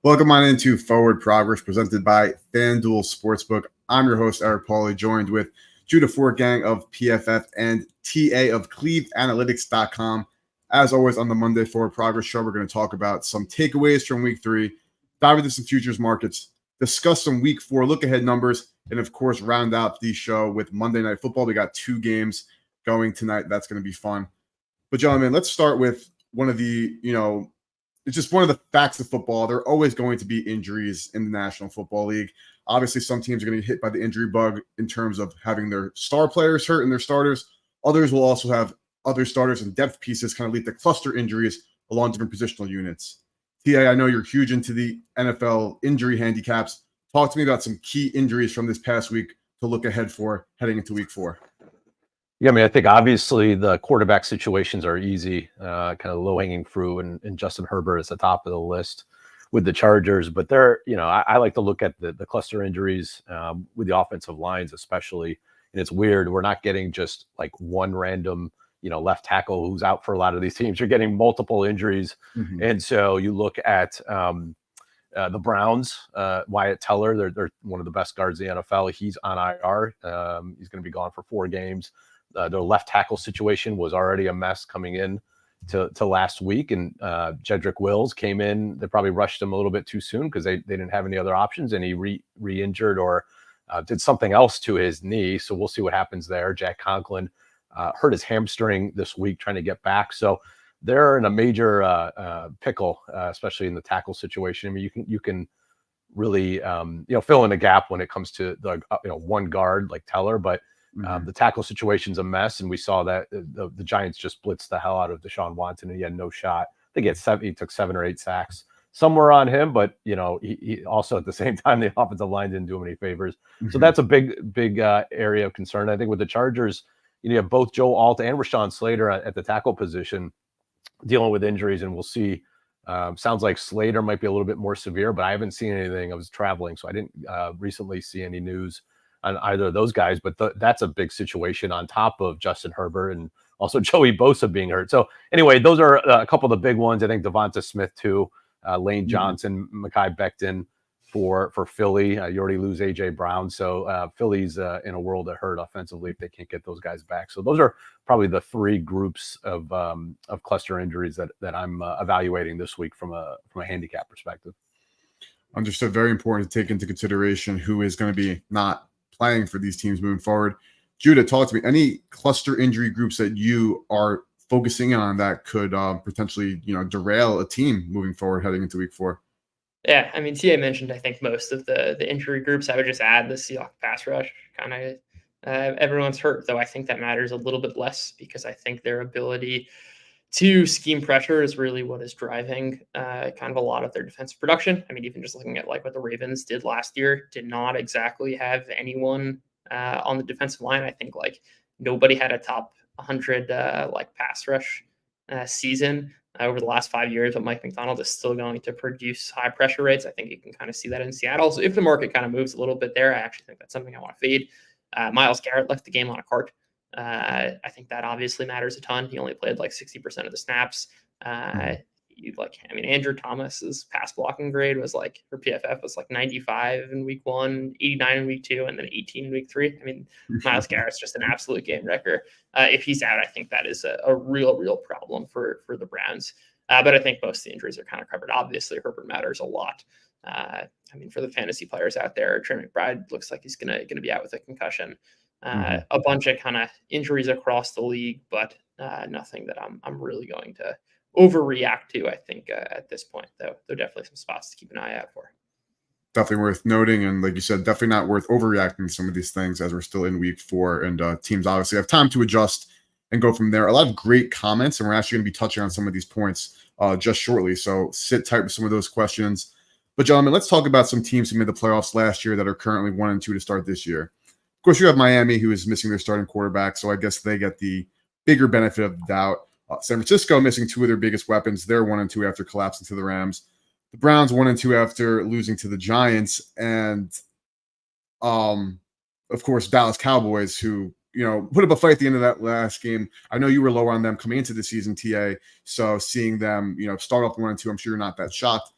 Welcome on into Forward Progress, presented by Fanduel Sportsbook. I'm your host, Eric Pauly, joined with Judah Fortgang of PFF and TA of CleveAnalytics.com. As always, on the Monday Forward Progress show, we're going to talk about some takeaways from Week 3, dive into some futures markets, discuss some Week 4 look-ahead numbers, and, of course, round out the show with Monday Night Football. We got 2 games going tonight. That's going to be fun. But, gentlemen, let's start with one of the, it's just one of the facts of football. There are always going to be injuries in the National Football League. Obviously, some teams are going to get hit by the injury bug in terms of having their star players hurt and their starters. Others will also have other starters and depth pieces kind of lead to cluster injuries along different positional units. TA, I know you're huge into the NFL injury handicaps. Talk to me about some key injuries from this past week to look ahead for heading into Week 4. Yeah, I think obviously the quarterback situations are easy, kind of low-hanging fruit, and Justin Herbert is the top of the list with the Chargers. But I like to look at the cluster injuries with the offensive lines especially. And it's weird. We're not getting just like one random, left tackle who's out for a lot of these teams. You're getting multiple injuries. Mm-hmm. And so you look at the Browns, Wyatt Teller, they're one of the best guards in the NFL. He's on IR. He's going to be gone for 4 games. Their left tackle situation was already a mess coming in to last week, and Jedrick Wills came in. They probably rushed him a little bit too soon because they didn't have any other options, and he re-injured or did something else to his knee. So we'll see what happens there. Jack Conklin hurt his hamstring this week trying to get back. So they're in a major pickle, especially in the tackle situation. I mean, you can really fill in a gap when it comes to the one guard like Teller, but the tackle situation's a mess, and we saw that the Giants just blitzed the hell out of Deshaun Watson, and he had no shot. I think he took 7 or 8 sacks somewhere on him, but he also at the same time the offensive line didn't do him any favors. Mm-hmm. So that's a big area of concern. I think with the Chargers, you have both Joe Alt and Rashawn Slater at the tackle position dealing with injuries, and we'll see. Sounds like Slater might be a little bit more severe, but I haven't seen anything. I was traveling, so I didn't recently see any news on either of those guys, but that's a big situation on top of Justin Herbert and also Joey Bosa being hurt. So anyway, those are a couple of the big ones. I think Devonta Smith too, Lane Johnson, Mekhi Becton for Philly. You already lose A.J. Brown. So Philly's in a world of hurt offensively if they can't get those guys back. So those are probably the 3 groups of cluster injuries that I'm evaluating this week from a handicap perspective. Understood. Very important to take into consideration who is going to be not playing for these teams moving forward. Judah, talk to me. Any cluster injury groups that you are focusing on that could potentially, derail a team moving forward heading into Week 4? Yeah, I mean, TA mentioned, I think, most of the injury groups. I would just add the Seahawks pass rush. Kind of everyone's hurt, though I think that matters a little bit less because I think their ability to scheme pressure is really what is driving kind of a lot of their defensive production. I mean, even just looking at like what the Ravens did last year, did not exactly have anyone on the defensive line. I think like nobody had a top 100 pass rush season over the last 5 years, but Mike McDonald is still going to produce high pressure rates. I think you can kind of see that in Seattle. So if the market kind of moves a little bit there, I actually think that's something I want to fade. Myles Garrett left the game on a cart. I think that obviously matters a ton. He only played like 60% of the snaps. Andrew Thomas's pass blocking grade was like for PFF was like 95 in Week 1, 89 in Week 2, and then 18 in Week 3. I mean, Myles Garrett's just an absolute game wrecker. If he's out, I think that is a real problem for the Browns. But I think most of the injuries are kind of covered. Obviously, Herbert matters a lot. For the fantasy players out there, Trey McBride looks like he's gonna be out with a concussion. A bunch of kind of injuries across the league, but nothing that I'm really going to overreact to, I think, at this point, though. There are definitely some spots to keep an eye out for. Definitely worth noting. And like you said, definitely not worth overreacting to some of these things as we're still in Week 4. And teams obviously have time to adjust and go from there. A lot of great comments, and we're actually going to be touching on some of these points just shortly. So sit tight with some of those questions. But, gentlemen, let's talk about some teams who made the playoffs last year that are currently 1-2 to start this year. Of course, you have Miami, who is missing their starting quarterback, so I guess they get the bigger benefit of the doubt. San Francisco missing 2 of their biggest weapons. They're 1-2 after collapsing to the Rams. The Browns 1-2 after losing to the Giants. And, of course, Dallas Cowboys, who, put up a fight at the end of that last game. I know you were lower on them coming into the season, TA, so seeing them, start off 1-2, I'm sure you're not that shocked.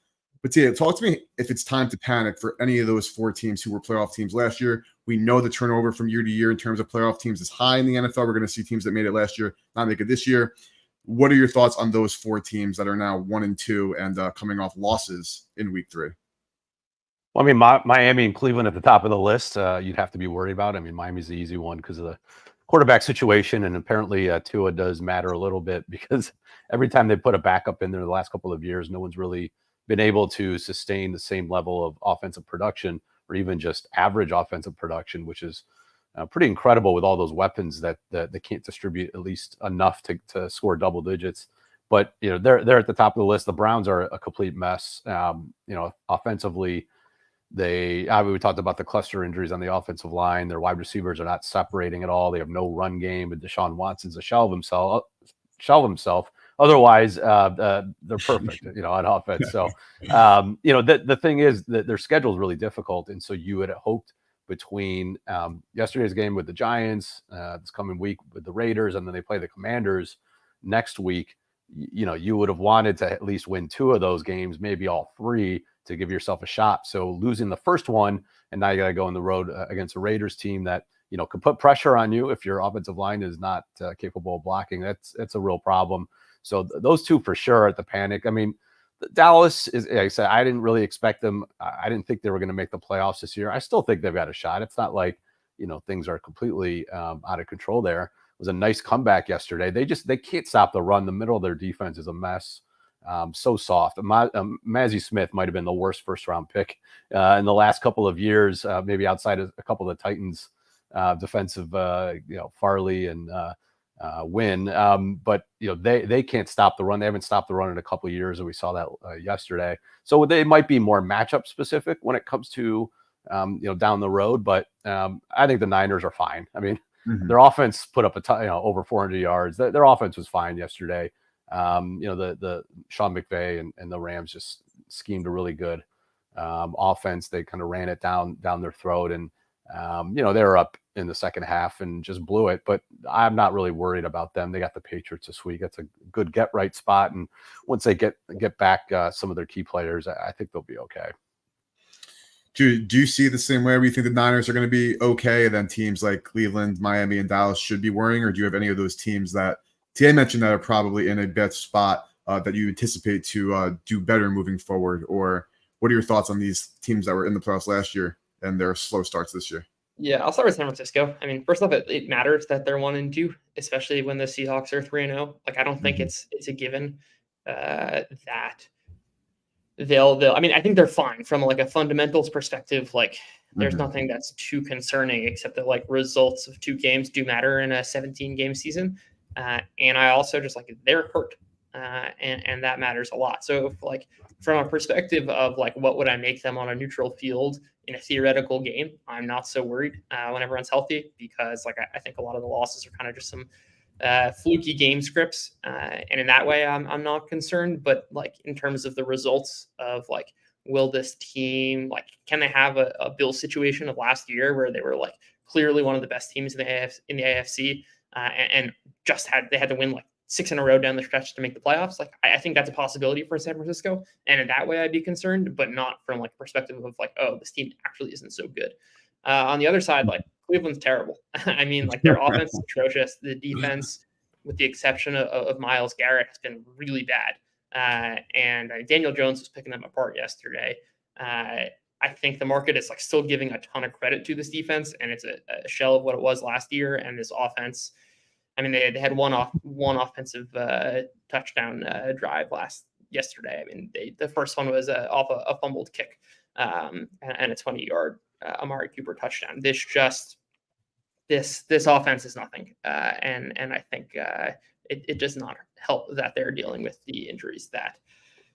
But yeah, talk to me if it's time to panic for any of those 4 teams who were playoff teams last year. We know the turnover from year to year in terms of playoff teams is high in the NFL. We're going to see teams that made it last year not make it this year. What are your thoughts on those 4 teams that are now 1-2 and coming off losses in week 3? Well, I mean, Miami and Cleveland at the top of the list, you'd have to be worried about. I mean, Miami's the easy one because of the quarterback situation, and apparently Tua does matter a little bit because every time they put a backup in there the last couple of years, no one's really been able to sustain the same level of offensive production or even just average offensive production, which is pretty incredible with all those weapons that they can't distribute at least enough to score double digits. But they're at the top of the list. The Browns are a complete mess. Offensively, we talked about the cluster injuries on the offensive line. Their wide receivers are not separating at all. They have no run game, and Deshaun Watson's a shell of himself. Otherwise, they're perfect, on offense. So, the thing is that their schedule is really difficult, and so you had hoped between yesterday's game with the Giants, this coming week with the Raiders, and then they play the Commanders next week. You would have wanted to at least win 2 of those games, maybe all 3, to give yourself a shot. So losing the first one, and now you got to go on the road against a Raiders team that can put pressure on you if your offensive line is not capable of blocking. That's a real problem. So those 2 for sure at the panic. I mean, Dallas is, like I said, I didn't really expect them. I didn't think they were going to make the playoffs this year. I still think they've got a shot. It's not like things are completely out of control there. It was a nice comeback yesterday. They can't stop the run. The middle of their defense is a mess. So soft. Mazi Smith might have been the worst first-round pick in the last couple of years, maybe outside of a couple of the Titans defensive, Farley and Wynn. But they can't stop the run. They haven't stopped the run in a couple of years, and we saw that yesterday. So they might be more matchup specific when it comes to down the road. But I think the Niners are fine. I mean, their offense put up over 400 yards. Their offense was fine yesterday. The Sean McVay and the Rams just schemed a really good offense. They kind of ran it down their throat, and they were up in the second half and just blew it. But I'm not really worried about them. They got the Patriots this week. That's a good get right spot, and once they get back some of their key players, I think they'll be okay. Do you see the same way? Where you think the Niners are going to be okay, and then teams like Cleveland, Miami, and Dallas should be worrying, or do you have any of those teams that TA mentioned that are probably in a better spot that you anticipate to do better moving forward? Or what are your thoughts on these teams that were in the playoffs last year and their slow starts this year? Yeah, I'll start with San Francisco. I mean, first off, it matters that they're 1-2, especially when the Seahawks are 3-0. Like, I don't think it's a given that they'll. I mean, I think they're fine from like a fundamentals perspective. Like, there's nothing that's too concerning except that like results of 2 games do matter in a 17-game season. And I also just like they're hurt, and that matters a lot. So if, like, from a perspective of like what would I make them on a neutral field in a theoretical game, I'm not so worried when everyone's healthy, because like I think a lot of the losses are kind of just some fluky game scripts, and in that way I'm not concerned. But like in terms of the results of like, will this team, like, can they have a Bill situation of last year where they were like clearly one of the best teams in the AFC, and just had to win like 6 in a row down the stretch to make the playoffs? Like, I think that's a possibility for San Francisco, and in that way I'd be concerned, but not from like a perspective of like, oh, this team actually isn't so good. On the other side, like, Cleveland's terrible. I mean, like, their offense is atrocious. The defense, with the exception of Myles Garrett, has been really bad. And Daniel Jones was picking them apart yesterday. I think the market is like still giving a ton of credit to this defense, and it's a shell of what it was last year. And this offense, I mean, they had one offensive touchdown drive yesterday. I mean, the first one was off a fumbled kick, and a 20-yard Amari Cooper touchdown. This offense is nothing, and I think it does not help that they're dealing with the injuries that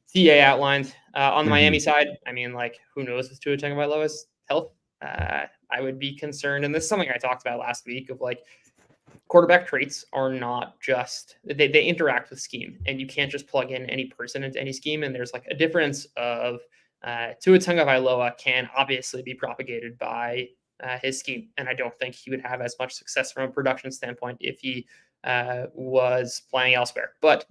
CA outlined. On the Miami side, I mean, like, who knows with Tua Tagovailoa's health? I would be concerned, and this is something I talked about last week, of like, quarterback traits are not just, they interact with scheme, and you can't just plug in any person into any scheme. And there's like a difference of Tua Tagovailoa can obviously be propagated by his scheme, and I don't think he would have as much success from a production standpoint if he was playing elsewhere. But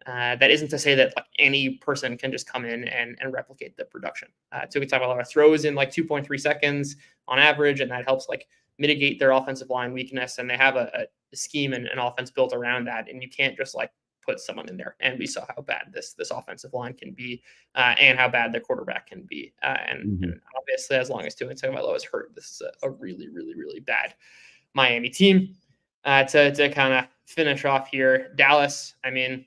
That isn't to say that like any person can just come in and replicate the production. So we talk about a lot of throws in like 2.3 seconds on average, and that helps like mitigate their offensive line weakness. And they have a scheme and an offense built around that. And you can't just like put someone in there. And we saw how bad this offensive line can be, and how bad the quarterback can be. And obviously, as long as Tua Tagovailoa is hurt, this is a really, really, really bad Miami team. To kind of finish off here, Dallas, I mean,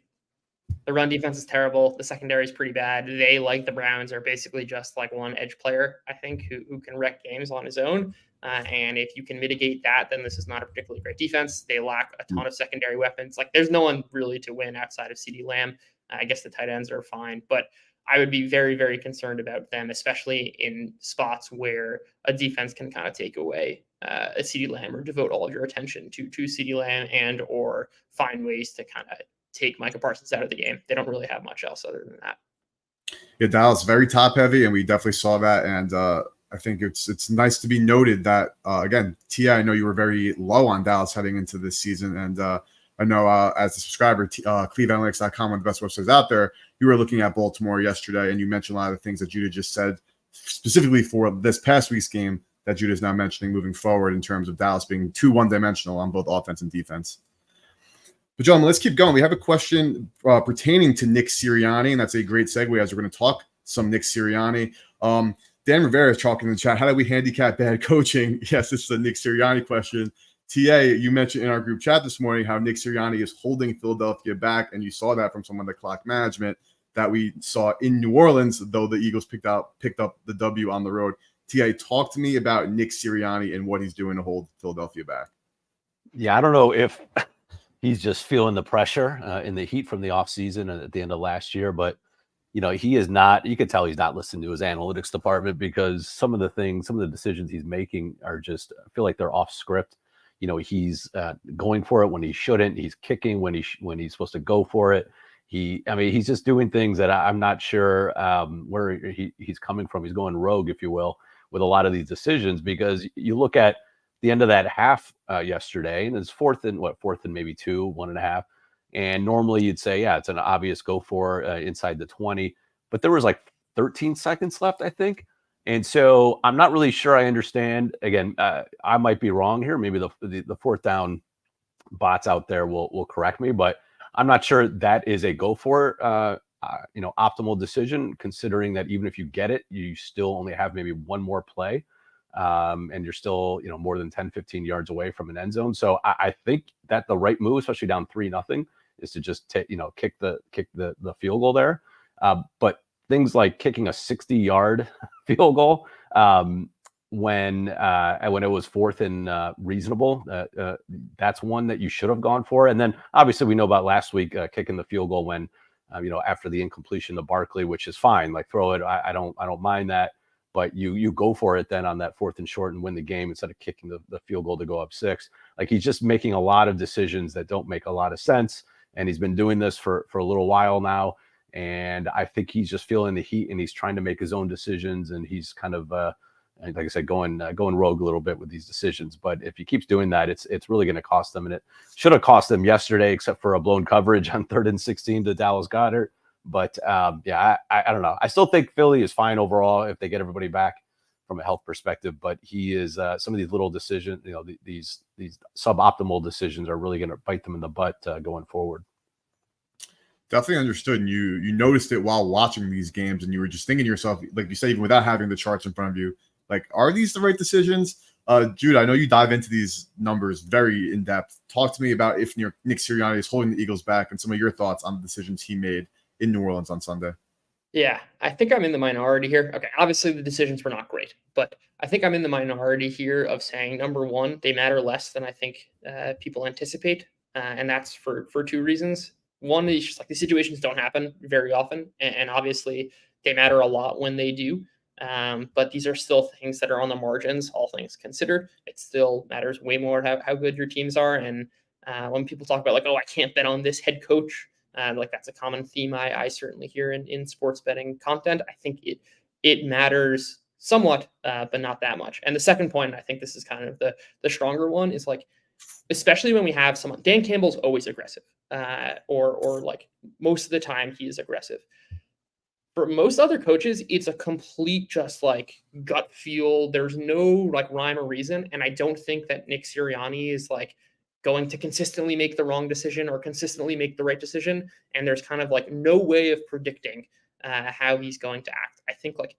the run defense is terrible. The secondary is pretty bad. They, like the Browns, are basically just like one edge player, I think, who can wreck games on his own. And if you can mitigate that, then this is not a particularly great defense. They lack a ton of secondary weapons. Like, there's no one really to win outside of CeeDee Lamb. I guess the tight ends are fine, but I would be very, very concerned about them, especially in spots where a defense can kind of take away a CeeDee Lamb or devote all of your attention to CeeDee Lamb and or find ways to kind of take Micah Parsons out of the game. They don't really have much else other than that. Yeah, Dallas very top heavy, and we definitely saw that. And I think it's nice to be noted that again, Tia, I know you were very low on Dallas heading into this season, and I know as a subscriber, cleveanalytics.com, one of the best websites out there, you were looking at Baltimore yesterday, and you mentioned a lot of the things that Judah just said specifically for this past week's game that Judah is now mentioning moving forward in terms of Dallas being too one-dimensional on both offense and defense. But gentlemen, let's keep going. We have a question pertaining to Nick Sirianni, and that's a great segue as we're going to talk some Nick Sirianni. Dan Rivera is talking in the chat. How do we handicap bad coaching? Yes, this is a Nick Sirianni question. TA, you mentioned in our group chat this morning how Nick Sirianni is holding Philadelphia back, and you saw that from some of the clock management that we saw in New Orleans, though the Eagles picked up the W on the road. TA, talk to me about Nick Sirianni and what he's doing to hold Philadelphia back. Yeah, I don't know if he's just feeling the pressure in the heat from the offseason and at the end of last year. But, he is not – you could tell he's not listening to his analytics department, because some of the decisions he's making are just – I feel like they're off script. He's going for it when he shouldn't. He's kicking when he's supposed to go for it. He's just doing things that I'm not sure where he's coming from. He's going rogue, if you will, with a lot of these decisions, because you look at the end of that half yesterday, and it's fourth and maybe 2, 1.5. And normally you'd say, yeah, it's an obvious go for inside the 20, but there was like 13 seconds left, I think. And so I'm not really sure I understand. Again, I might be wrong here. Maybe the fourth down bots out there will correct me, but I'm not sure that is a go for optimal decision, considering that even if you get it, you still only have maybe one more play. And you're still, more than 10, 15 yards away from an end zone. So I think that the right move, especially down 3-0, is to just kick the field goal there. But things like kicking a 60-yard field goal when it was fourth and reasonable, that's one that you should have gone for. And then obviously we know about last week kicking the field goal when after the incompletion to Barkley, which is fine. Like, throw it. I don't mind that. But you go for it then on that 4th and short and win the game instead of kicking the field goal to go up 6. Like, he's just making a lot of decisions that don't make a lot of sense. And he's been doing this for a little while now. And I think he's just feeling the heat, and he's trying to make his own decisions. And he's kind of, like I said, going rogue a little bit with these decisions. But if he keeps doing that, it's really going to cost them. And it should have cost them yesterday, except for a blown coverage on 3rd and 16 to Dallas Goedert. But I don't know. I still think Philly is fine overall if they get everybody back from a health perspective. But he is some of these little decisions, these suboptimal decisions are really going to bite them in the butt going forward. Definitely understood. And you noticed it while watching these games, and you were just thinking to yourself, like you said, even without having the charts in front of you, like, are these the right decisions? Jude, I know you dive into these numbers very in depth. Talk to me about if Nick Sirianni is holding the Eagles back and some of your thoughts on the decisions he made in New Orleans on Sunday. Yeah, I think I'm in the minority here. Okay, obviously the decisions were not great, but I think I'm in the minority here of saying, number one, they matter less than I think people anticipate, and that's for 2 reasons. One is just like these situations don't happen very often, and obviously they matter a lot when they do. But these are still things that are on the margins, all things considered. It still matters way more how good your teams are. And when people talk about like, oh, I can't bet on this head coach, like that's a common theme I certainly hear in sports betting content. I think it matters somewhat, but not that much. And the second point, I think this is kind of the stronger one, is like, especially when we have someone, Dan Campbell's always aggressive. or like most of the time he is aggressive. For most other coaches, it's a complete just like gut feel. There's no like rhyme or reason. And I don't think that Nick Sirianni is like going to consistently make the wrong decision or consistently make the right decision. And there's kind of like no way of predicting how he's going to act. I think like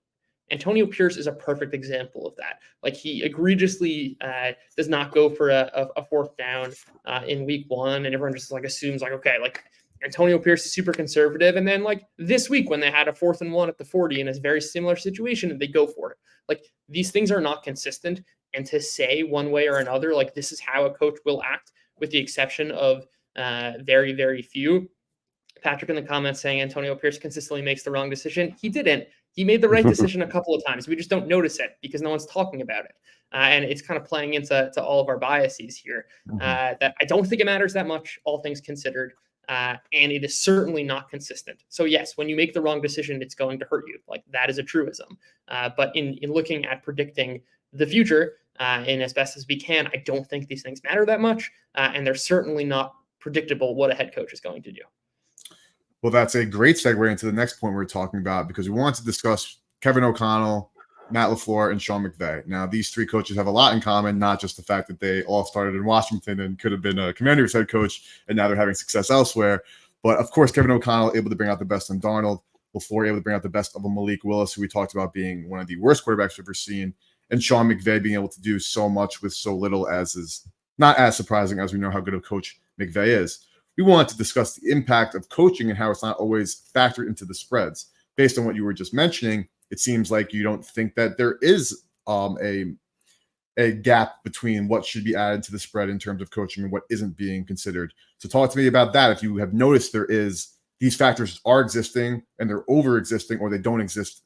Antonio Pierce is a perfect example of that. Like he egregiously does not go for a fourth down in week one. And everyone just like assumes like, okay, like Antonio Pierce is super conservative. And then like this week when they had a 4th and 1 at the 40 in a very similar situation, they go for it. Like these things are not consistent. And to say one way or another, like this is how a coach will act, with the exception of very, very few. Patrick in the comments saying Antonio Pierce consistently makes the wrong decision. He didn't. He made the right decision a couple of times. We just don't notice it because no one's talking about it. And it's kind of playing into all of our biases here. That I don't think it matters that much, all things considered. And it is certainly not consistent. So yes, when you make the wrong decision, it's going to hurt you. Like that is a truism. But in looking at predicting the future, and as best as we can, I don't think these things matter that much. And they're certainly not predictable what a head coach is going to do. Well, that's a great segue into the next point we're talking about, because we want to discuss Kevin O'Connell, Matt LaFleur, and Sean McVay. Now, these three coaches have a lot in common, not just the fact that they all started in Washington and could have been a Commanders head coach, and now they're having success elsewhere. But, of course, Kevin O'Connell able to bring out the best in Darnold, LaFleur able to bring out the best of a Malik Willis, who we talked about being one of the worst quarterbacks we've ever seen, and Sean McVay being able to do so much with so little, as is not as surprising as we know how good a coach McVay is. We wanted to discuss the impact of coaching and how it's not always factored into the spreads. Based on what you were just mentioning, it seems like you don't think that there is a gap between what should be added to the spread in terms of coaching and what isn't being considered. So talk to me about that. If you have noticed these factors are existing and they're over existing, or they don't exist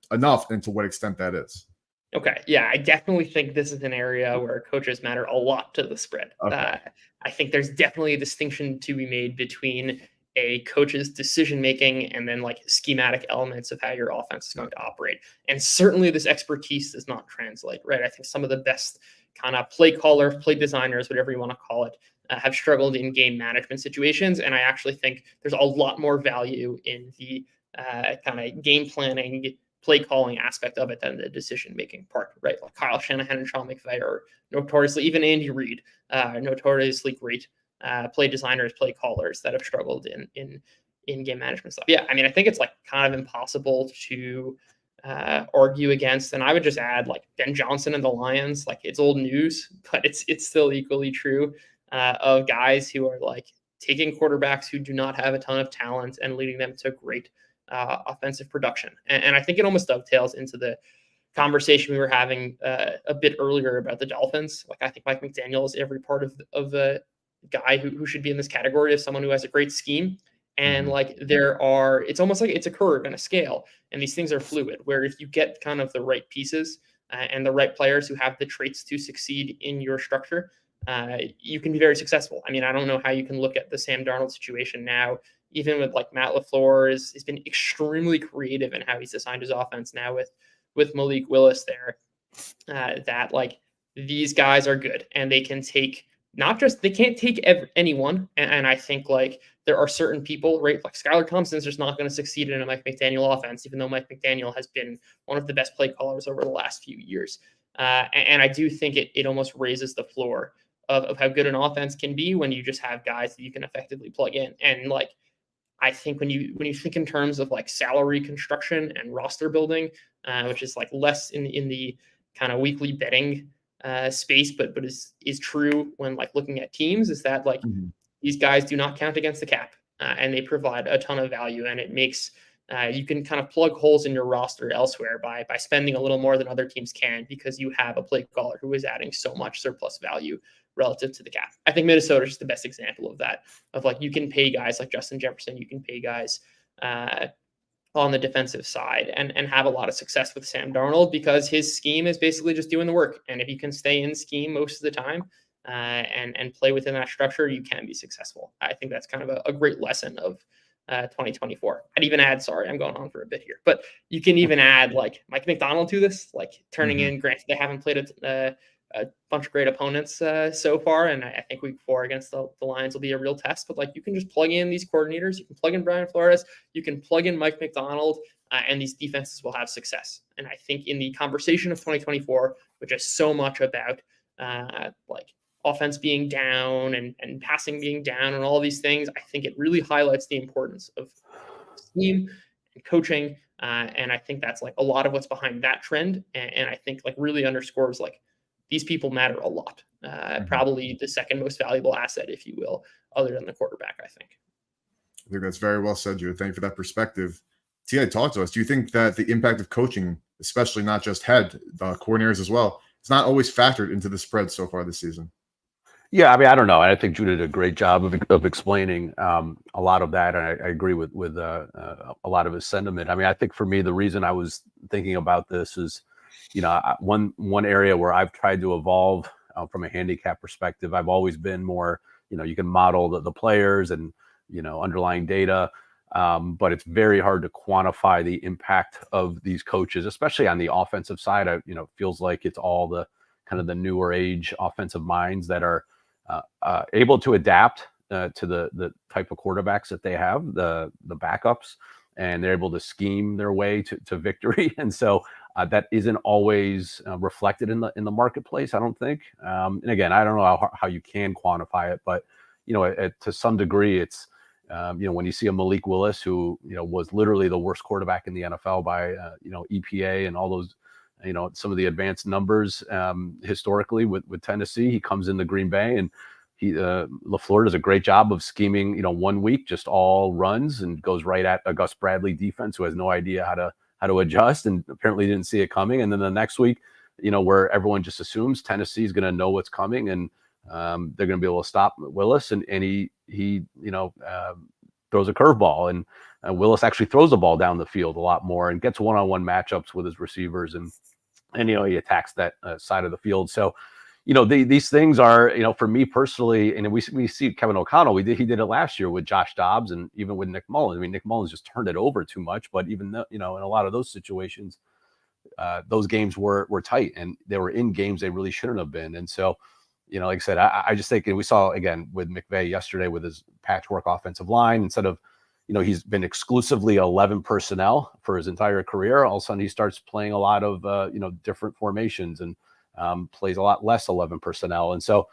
enough, and to what extent that is. Okay. Yeah, I definitely think this is an area where coaches matter a lot to the spread. Okay. I think there's definitely a distinction to be made between a coach's decision-making and then like schematic elements of how your offense is going to operate. And certainly this expertise does not translate, right? I think some of the best kind of play callers, play designers, whatever you want to call it, have struggled in game management situations. And I actually think there's a lot more value in the kind of game planning, play calling aspect of it than the decision-making part, right? Like Kyle Shanahan and Sean McVay are notoriously, even Andy Reid, notoriously great play designers, play callers that have struggled in game management stuff. Yeah, I mean, I think it's like kind of impossible to argue against. And I would just add like Ben Johnson and the Lions, like it's old news, but it's still equally true of guys who are like taking quarterbacks who do not have a ton of talent and leading them to great offensive production. And I think it almost dovetails into the conversation we were having a bit earlier about the Dolphins. Like I think Mike McDaniel is every part of the guy who should be in this category of someone who has a great scheme. And like it's almost like it's a curve and a scale, and these things are fluid, where if you get kind of the right pieces and the right players who have the traits to succeed in your structure, you can be very successful. I mean, I don't know how you can look at the Sam Darnold situation now, even with like Matt LaFleur has been extremely creative in how he's designed his offense now with Malik Willis there, that like these guys are good and they can take they can't take anyone. And I think like there are certain people, right? Like Skylar Thompson's just not going to succeed in a Mike McDaniel offense, even though Mike McDaniel has been one of the best play callers over the last few years. And I do think it almost raises the floor of how good an offense can be when you just have guys that you can effectively plug in. And like, I think when you think in terms of like salary construction and roster building, which is like less in the kind of weekly betting space, but is true when like looking at teams, is that like these guys do not count against the cap, and they provide a ton of value, and it makes you can kind of plug holes in your roster elsewhere by spending a little more than other teams can, because you have a play caller who is adding so much surplus value relative to the cap. I think Minnesota is the best example of that, of like you can pay guys like Justin Jefferson, you can pay guys on the defensive side and have a lot of success with Sam Darnold, because his scheme is basically just doing the work. And if you can stay in scheme most of the time and play within that structure, you can be successful. I think that's kind of a great lesson of 2024. I'd even add, sorry, I'm going on for a bit here, but you can even add like Mike McDonald to this, like turning in, granted they haven't played a a bunch of great opponents so far, and I think week 4 against the Lions will be a real test. But like, you can just plug in these coordinators, you can plug in Brian Flores, you can plug in Mike McDonald, and these defenses will have success. And I think in the conversation of 2024, which is so much about like offense being down and passing being down and all these things, I think it really highlights the importance of scheme and coaching. And I think that's like a lot of what's behind that trend. And I think like really underscores like these people matter a lot. Probably the second most valuable asset, if you will, other than the quarterback, I think. I think that's very well said, Drew. Thank you for that perspective. Tia, talk to us. Do you think that the impact of coaching, especially not just head coordinators as well, it's not always factored into the spread so far this season? Yeah, I mean, I don't know. I think Drew did a great job of explaining a lot of that, and I agree with a lot of his sentiment. I mean, I think for me, the reason I was thinking about this is, one area where I've tried to evolve from a handicap perspective. I've always been more, you can model the players and underlying data, but it's very hard to quantify the impact of these coaches, especially on the offensive side. It feels like it's all the kind of the newer age offensive minds that are able to adapt to the type of quarterbacks that they have, the backups, and they're able to scheme their way to victory. And so that isn't always reflected in the marketplace, I don't think. And again, I don't know how you can quantify it, but to some degree, it's when you see a Malik Willis who was literally the worst quarterback in the NFL by EPA and all those. Some of the advanced numbers historically with Tennessee, he comes into Green Bay and LaFleur does a great job of scheming, 1 week, just all runs and goes right at a Gus Bradley defense who has no idea how to adjust and apparently didn't see it coming. And then the next week, where everyone just assumes Tennessee is going to know what's coming and they're going to be able to stop Willis, and he throws a curveball, and Willis actually throws the ball down the field a lot more and gets one-on-one matchups with his receivers, and he attacks that side of the field. So, these things are, for me personally, and we see Kevin O'Connell, he did it last year with Josh Dobbs and even with Nick Mullins. I mean, Nick Mullins just turned it over too much, but even though, in a lot of those situations, those games were tight and they were in games they really shouldn't have been. And so, like I said, I just think, and we saw again with McVay yesterday with his patchwork offensive line, instead of, he's been exclusively 11 personnel for his entire career. All of a sudden he starts playing a lot of, different formations and plays a lot less 11 personnel. And so,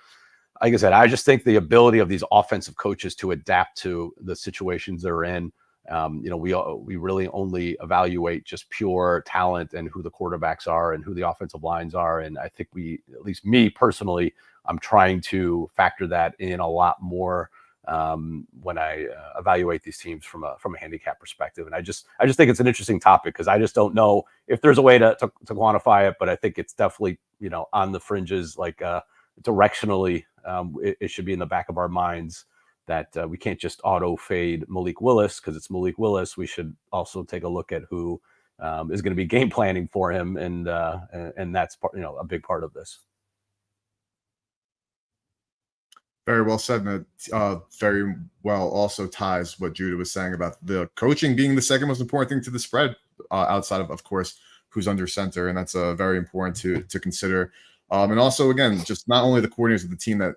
like I said, I just think the ability of these offensive coaches to adapt to the situations they're in, we really only evaluate just pure talent and who the quarterbacks are and who the offensive lines are. And I think at least me personally, I'm trying to factor that in a lot more when I evaluate these teams from a handicap perspective. And I just think it's an interesting topic because I just don't know if there's a way to quantify it, but I think it's definitely, on the fringes, like directionally, it should be in the back of our minds that we can't just auto fade Malik Willis because it's Malik Willis. We should also take a look at who is going to be game planning for him. And that's part, a big part of this. Very well said. And that very well also ties what Judah was saying about the coaching being the second most important thing to the spread outside of course, who's under center. And that's very important to consider. And also, again, just not only the coordinators of the team that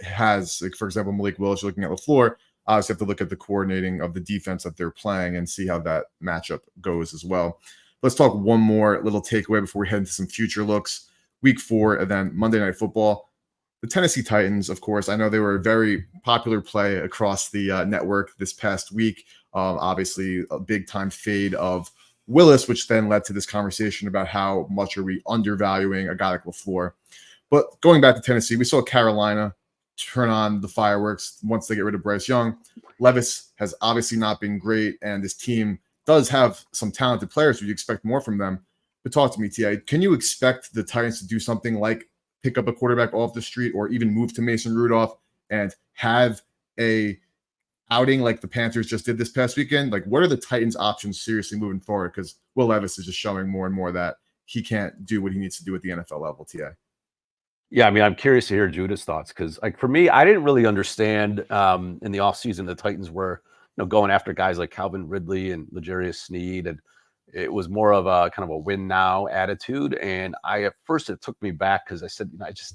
has, like, for example, Malik Willis, looking at LaFleur, obviously have to look at the coordinating of the defense that they're playing and see how that matchup goes as well. Let's talk one more little takeaway before we head into some future looks. Week 4, and then Monday Night Football. The Tennessee Titans, of course, I know they were a very popular play across the network this past week. Obviously, a big-time fade of Willis, which then led to this conversation about how much are we undervaluing a guy like LaFleur. But going back to Tennessee, we saw Carolina turn on the fireworks once they get rid of Bryce Young. Levis has obviously not been great, and this team does have some talented players. We expect more from them. But talk to me, T.A. Can you expect the Titans to do something like pick up a quarterback off the street or even move to Mason Rudolph and have a outing like the Panthers just did this past weekend? Like, what are the Titans' options seriously moving forward? Because Will Levis is just showing more and more that he can't do what he needs to do at the NFL level, T.A. Yeah, I mean, I'm curious to hear Judah's thoughts because, like, for me, I didn't really understand in the offseason the Titans were, going after guys like Calvin Ridley and L'Jarius Sneed, and it was more of a kind of a win now attitude. And at first it took me back because I said,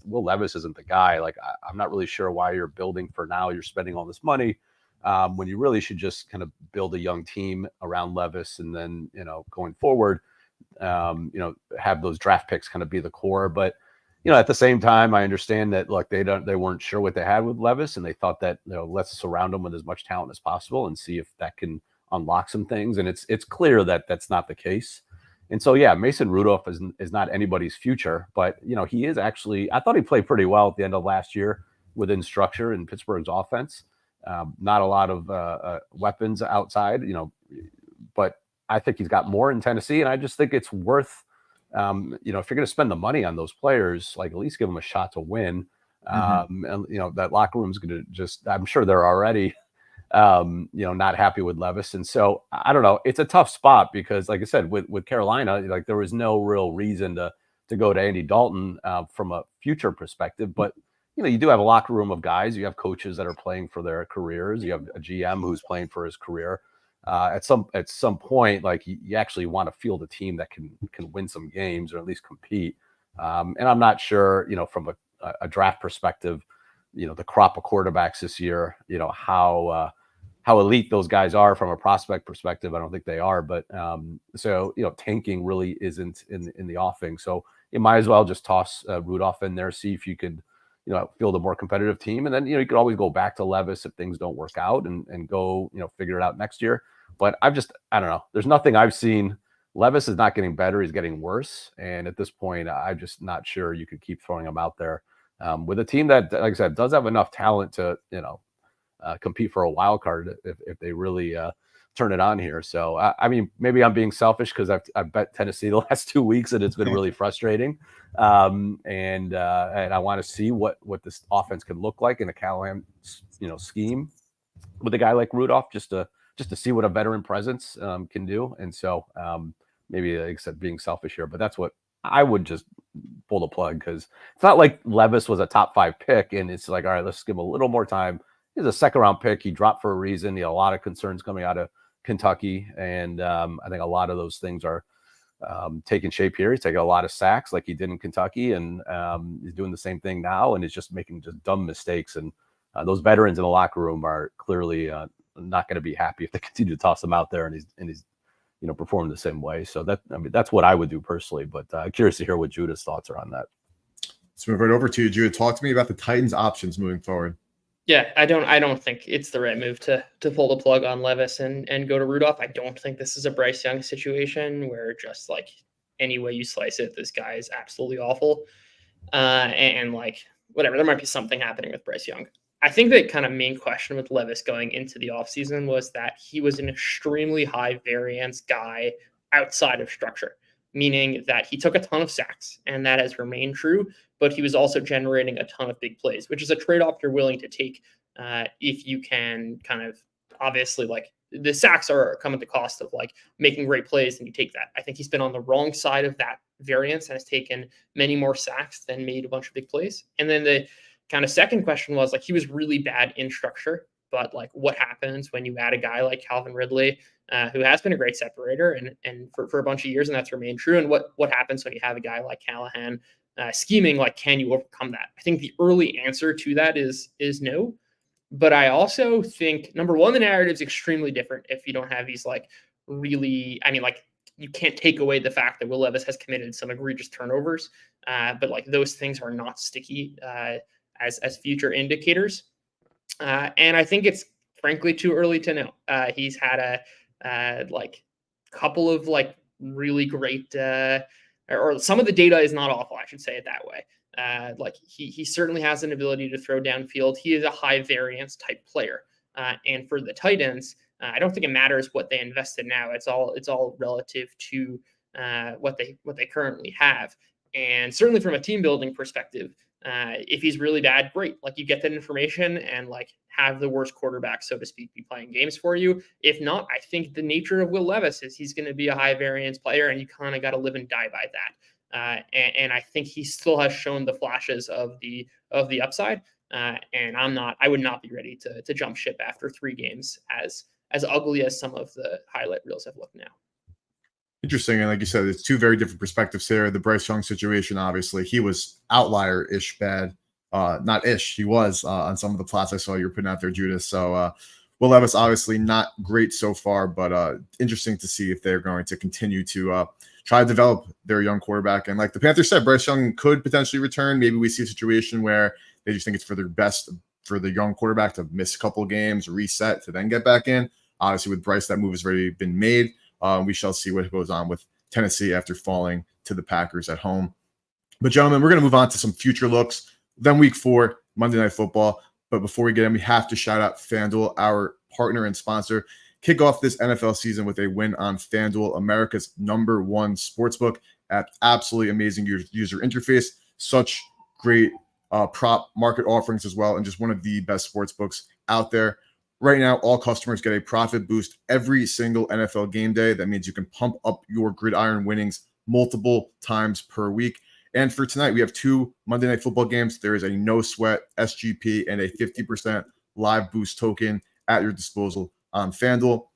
Will Levis isn't the guy. Like, I'm not really sure why you're building for now. You're spending all this money when you really should just kind of build a young team around Levis. And then, going forward, have those draft picks kind of be the core. But, at the same time, I understand that, look, they weren't sure what they had with Levis, and they thought that, let's surround him with as much talent as possible and see if that can unlock some things. And it's clear that that's not the case. And so, yeah, Mason Rudolph is not anybody's future, but, he is actually, I thought he played pretty well at the end of last year within structure in Pittsburgh's offense. Not a lot of weapons outside, but I think he's got more in Tennessee. And I just think it's worth, if you're going to spend the money on those players, like, at least give them a shot to win. And, that locker room's going to just, I'm sure they're already, not happy with Levis. And so I don't know, it's a tough spot because, like I said, with Carolina, like, there was no real reason to go to Andy Dalton from a future perspective. But, you do have a locker room of guys, you have coaches that are playing for their careers. You have a GM who's playing for his career. At some point, like, you actually want to field a team that can win some games or at least compete. And I'm not sure, from a draft perspective, the crop of quarterbacks this year, how elite those guys are from a prospect perspective. I don't think they are, but so tanking really isn't in the offing. So you might as well just toss Rudolph in there, see if you could field a more competitive team, and then you could always go back to Levis if things don't work out and go figure it out next year. But I don't know. There's nothing I've seen. Levis is not getting better; he's getting worse. And at this point, I'm just not sure you could keep throwing him out there with a team that, like I said, does have enough talent to compete for a wild card if they really turn it on here. So I mean, maybe I'm being selfish because I've bet Tennessee the last 2 weeks and it's been really frustrating. And I want to see what this offense can look like in a Callahan scheme with a guy like Rudolph, just to see what a veteran presence can do. And so maybe, like I said, being selfish here, but that's what I would just pull the plug, because it's not like Levis was a top 5 pick and it's like, all right, let's give him a little more time. He's a second round pick. He dropped for a reason. He had a lot of concerns coming out of Kentucky. And I think a lot of those things are taking shape here. He's taking a lot of sacks like he did in Kentucky, and he's doing the same thing now, and he's just making just dumb mistakes. And those veterans in the locker room are clearly not going to be happy if they continue to toss him out there and he's performing the same way. So that's what I would do personally, but curious to hear what Judah's thoughts are on that. Let's move right over to you, Judah. Talk to me about the Titans' options moving forward. Yeah, I don't think it's the right move to pull the plug on Levis and go to Rudolph. I don't think this is a Bryce Young situation where just like any way you slice it, this guy is absolutely awful. And like whatever, there might be something happening with Bryce Young. I think the kind of main question with Levis going into the offseason was that he was an extremely high variance guy outside of structure, meaning that he took a ton of sacks, and that has remained true, but he was also generating a ton of big plays, which is a trade-off you're willing to take if you can kind of, obviously, like, the sacks are come at the cost of like making great plays, and you take that. I think he's been on the wrong side of that variance and has taken many more sacks than made a bunch of big plays. And then the kind of second question was, like, he was really bad in structure, but like what happens when you add a guy like Calvin Ridley, who has been a great separator and for a bunch of years, and that's remained true. And what happens when you have a guy like Callahan scheming? Like, can you overcome that? I think the early answer to that is no. But I also think, number one, the narrative is extremely different if you don't have these like really, I mean, like, you can't take away the fact that Will Levis has committed some egregious turnovers, but like those things are not sticky as future indicators. And I think it's frankly too early to know. He's had a like couple of like really great, or some of the data is not awful, I should say it that way. Like he certainly has an ability to throw downfield. He is a high variance type player. And for the Titans, I don't think it matters what they invested now. It's all relative to what they currently have. And certainly from a team building perspective, if he's really bad, great. Like, you get that information and like have the worst quarterback, so to speak, be playing games for you. If not, I think the nature of Will Levis is he's going to be a high variance player, and you kind of got to live and die by that. And I think he still has shown the flashes of the upside. And I would not be ready to jump ship after 3 games as ugly as some of the highlight reels have looked now. Interesting. And like you said, it's two very different perspectives here. The Bryce Young situation, obviously, he was outlier-ish bad. Not ish, he was on some of the plots I saw you were putting out there, Judas. So Will Levis, obviously not great so far, but interesting to see if they're going to continue to try to develop their young quarterback. And like the Panthers said, Bryce Young could potentially return. Maybe we see a situation where they just think it's for their best for the young quarterback to miss a couple of games, reset, to then get back in. Obviously, with Bryce, that move has already been made. We shall see what goes on with Tennessee after falling to the Packers at home. But gentlemen, we're going to move on to some future looks. Then week 4, Monday Night Football. But before we get in, we have to shout out FanDuel, our partner and sponsor. Kick off this NFL season with a win on FanDuel, America's #1 sportsbook. Absolutely amazing user interface. Such great prop market offerings as well, and just one of the best sportsbooks out there. Right now, all customers get a profit boost every single NFL game day. That means you can pump up your gridiron winnings multiple times per week. And for tonight, we have 2 Monday Night Football games. There is a no sweat SGP and a 50% live boost token at your disposal on FanDuel.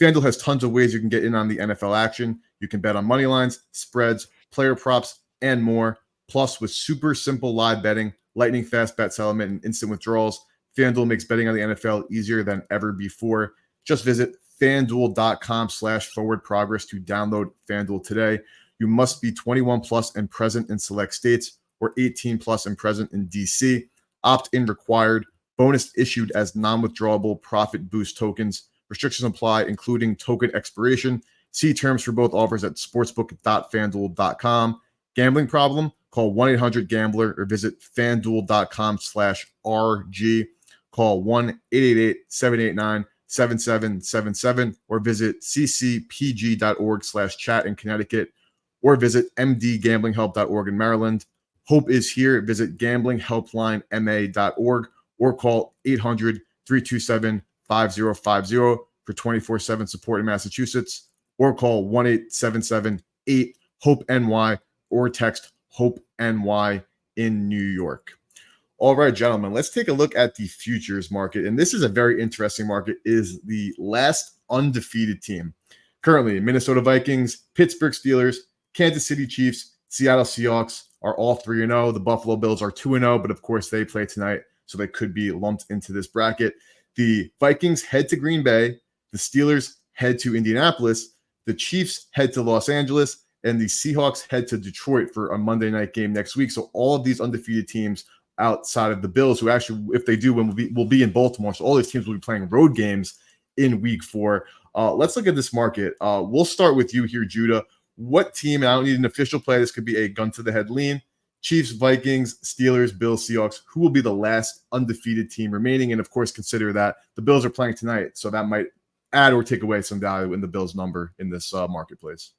FanDuel has tons of ways you can get in on the NFL action. You can bet on money lines, spreads, player props, and more. Plus, with super simple live betting, lightning fast bet settlement, and instant withdrawals, FanDuel makes betting on the NFL easier than ever before. Just visit FanDuel.com/forwardprogress to download FanDuel today. You must be 21 plus and present in select states, or 18 plus and present in DC. Opt-in required. Bonus issued as non-withdrawable profit boost tokens. Restrictions apply, including token expiration. See terms for both offers at sportsbook.fanduel.com. Gambling problem? Call 1-800-GAMBLER or visit fanduel.com/RG. Call 1-888-789-7777 or visit ccpg.org/chat in Connecticut, or visit mdgamblinghelp.org in Maryland. Hope is here. Visit gamblinghelplinema.org or call 800-327-5050 for 24/7 support in Massachusetts, or call 1-877-8-HOPE-NY or text HOPE-NY in New York. All right, gentlemen, let's take a look at the futures market. And this is a very interesting market. It is the last undefeated team. Currently, Minnesota Vikings, Pittsburgh Steelers, Kansas City Chiefs, Seattle Seahawks are all 3-0. The Buffalo Bills are 2-0, but of course they play tonight, so they could be lumped into this bracket. The Vikings head to Green Bay, the Steelers head to Indianapolis, the Chiefs head to Los Angeles, and the Seahawks head to Detroit for a Monday night game next week. So all of these undefeated teams outside of the Bills, who actually, if they do win, will be in Baltimore. So all these teams will be playing road games in week 4. Let's look at this market. We'll start with you here, Judah. What team, and I don't need an official play, this could be a gun to the head lean, Chiefs, Vikings, Steelers, Bills, Seahawks, who will be the last undefeated team remaining? And of course, consider that the Bills are playing tonight, so that might add or take away some value in the Bills number in this marketplace.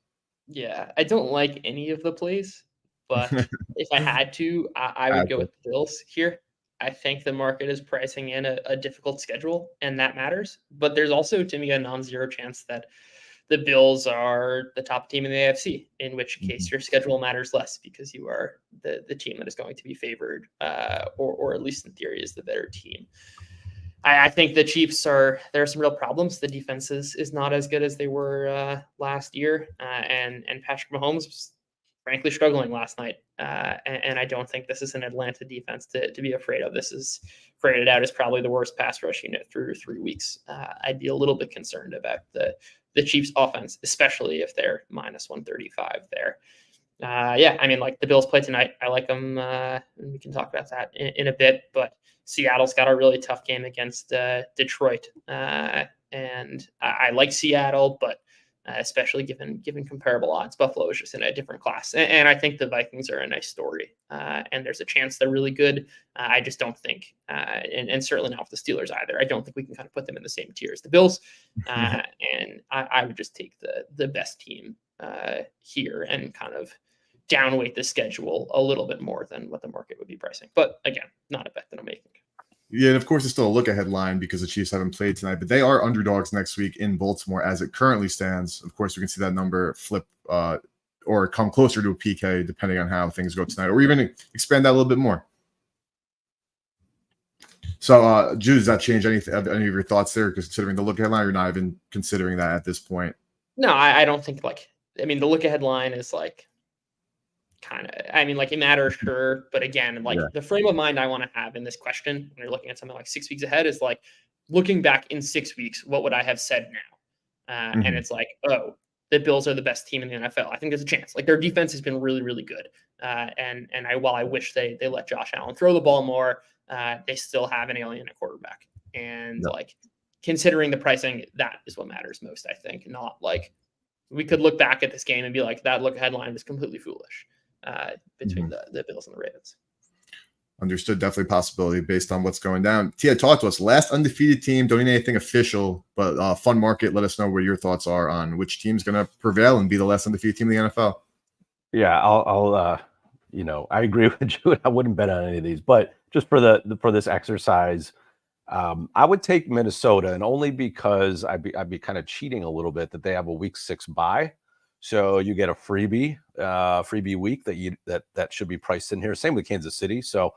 Yeah, I don't like any of the plays, but if I had to, I would go with the Bills here. I think the market is pricing in a difficult schedule, and that matters. But there's also, to me, a non-zero chance that the Bills are the top team in the AFC, in which case your schedule matters less because you are the team that is going to be favored, or at least in theory is the better team. I think the Chiefs there are some real problems. The defense is not as good as they were last year, and Patrick Mahomes was frankly struggling last night. And I don't think this is an Atlanta defense to be afraid of. This is rated out as probably the worst pass rush unit through 3 weeks. I'd be a little bit concerned about the Chiefs offense, especially if they're minus 135 there. Yeah, I mean, like the Bills play tonight. I like them. And we can talk about that in a bit, but Seattle's got a really tough game against Detroit. And I like Seattle, but especially given comparable odds, Buffalo is just in a different class. And I think the Vikings are a nice story. And there's a chance they're really good. I just don't think, and certainly not with the Steelers either. I don't think we can kind of put them in the same tier as the Bills. And I would just take the best team here and kind of downweight the schedule a little bit more than what the market would be pricing. But again, not a bet that I'm making. Yeah, and of course, it's still a look-ahead line because the Chiefs haven't played tonight, but they are underdogs next week in Baltimore as it currently stands. Of course, we can see that number flip or come closer to a PK depending on how things go tonight, or even expand that a little bit more. So, Jude, does that change any of your thoughts there? Considering the look-ahead line, you're not even considering that at this point? No, I don't think I mean, the look ahead line is like kind of, I mean, like it matters, sure. But again, like the frame of mind I want to have in this question when you're looking at something like 6 weeks ahead is like looking back in 6 weeks, what would I have said now? And it's like, oh, the Bills are the best team in the NFL. I think there's a chance. Like their defense has been really, really good. And while I wish they let Josh Allen throw the ball more, they still have an alien at quarterback. And like considering the pricing, that is what matters most, I think. Not like we could look back at this game and be like, that look ahead line was completely foolish between the Bills and the Ravens. Understood. Definitely a possibility based on what's going down. Tia, talk to us. Last undefeated team. Don't need anything official, but fun market. Let us know where your thoughts are on which team's going to prevail and be the last undefeated team in the NFL. Yeah, I'll you know, I agree with you. I wouldn't bet on any of these, but just for this exercise, I would take Minnesota, and only because I'd be kind of cheating a little bit that they have a week 6 bye. So you get a freebie week that should be priced in here. Same with Kansas City. So,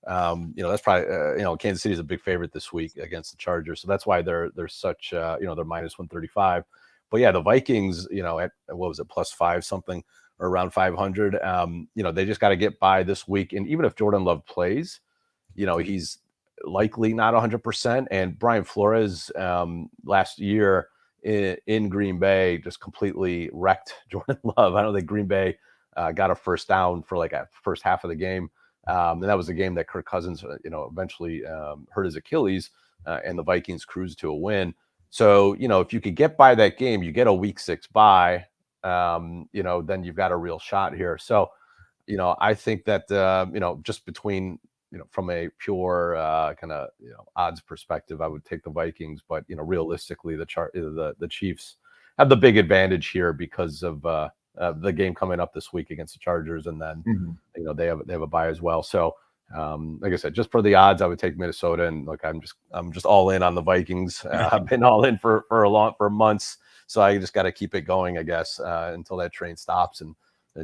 you know, that's probably, you know, Kansas City is a big favorite this week against the Chargers. So that's why they're such, you know, they're minus 135. But yeah, the Vikings, you know, at what was it, +5 something or around 500. You know, they just got to get by this week. And even if Jordan Love plays, you know, he's likely not 100%. And Brian Flores last year in Green Bay just completely wrecked Jordan Love. I don't think Green Bay got a first down for like a first half of the game. And that was a game that Kirk Cousins, you know, eventually hurt his Achilles and the Vikings cruised to a win. So, you know, if you could get by that game, you get a week 6 bye, you know, then you've got a real shot here. So, you know, I think that, you know, just between, you know, from a pure kind of, you know, odds perspective, I would take the Vikings. But, you know, realistically, the Chiefs have the big advantage here because of the game coming up this week against the Chargers. And then, you know, they have a bye as well. So, like I said, just for the odds, I would take Minnesota. And look, I'm just all in on the Vikings. I've been all in for months. So I just got to keep it going, I guess, until that train stops. And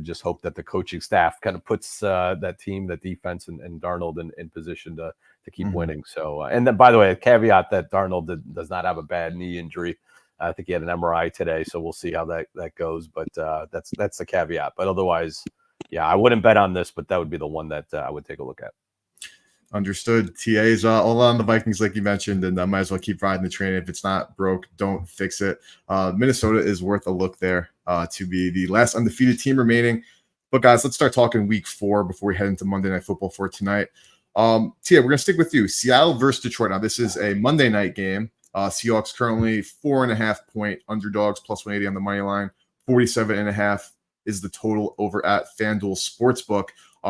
just hope that the coaching staff kind of puts that team, that defense, and Darnold in position to keep winning. So, and then by the way, a caveat that Darnold does not have a bad knee injury. I think he had an MRI today, so we'll see how that goes. But that's the caveat. But otherwise, yeah, I wouldn't bet on this, but that would be the one that I would take a look at. Understood. TA's all on the Vikings, like you mentioned, and I might as well keep riding the train. If it's not broke, don't fix it. Minnesota is worth a look there to be the last undefeated team remaining. But guys, let's start talking week 4 before we head into Monday Night Football for tonight. Tia, we're going to stick with you. Seattle versus Detroit. Now, this is a Monday night game. Seahawks currently 4.5-point underdogs, +180 on the money line. 47.5 is the total over at Fanduel Sportsbook.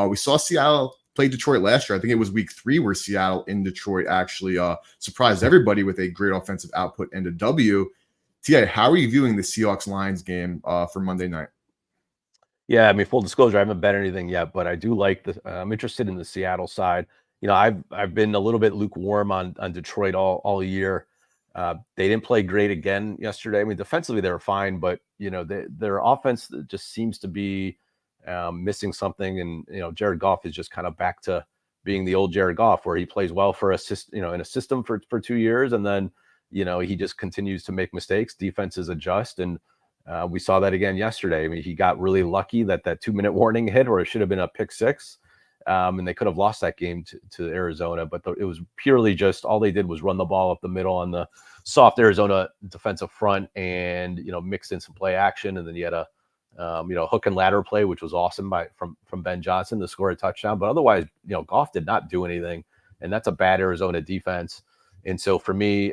We saw Seattle played Detroit last year. I think it was week 3 where Seattle in Detroit actually surprised everybody with a great offensive output and a W. Tia, how are you viewing the Seahawks-Lions game for Monday night? Yeah, I mean, full disclosure, I haven't bet anything yet, but I do like I'm interested in the Seattle side. You know, I've been a little bit lukewarm on Detroit all year. They didn't play great again yesterday. I mean, defensively they were fine, but you know, their offense just seems to be missing something. And you know, Jared Goff is just kind of back to being the old Jared Goff, where he plays well for in a system for 2 years, and then you know he just continues to make mistakes. Defenses adjust, and we saw that again yesterday. I mean, he got really lucky that 2-minute warning hit, or it should have been a pick 6. And they could have lost that game to Arizona, but it was purely just all they did was run the ball up the middle on the soft Arizona defensive front, and you know mixed in some play action, and then you had a you know hook and ladder play, which was awesome from Ben Johnson to score a touchdown. But otherwise, you know, Goff did not do anything, and that's a bad Arizona defense. And so for me,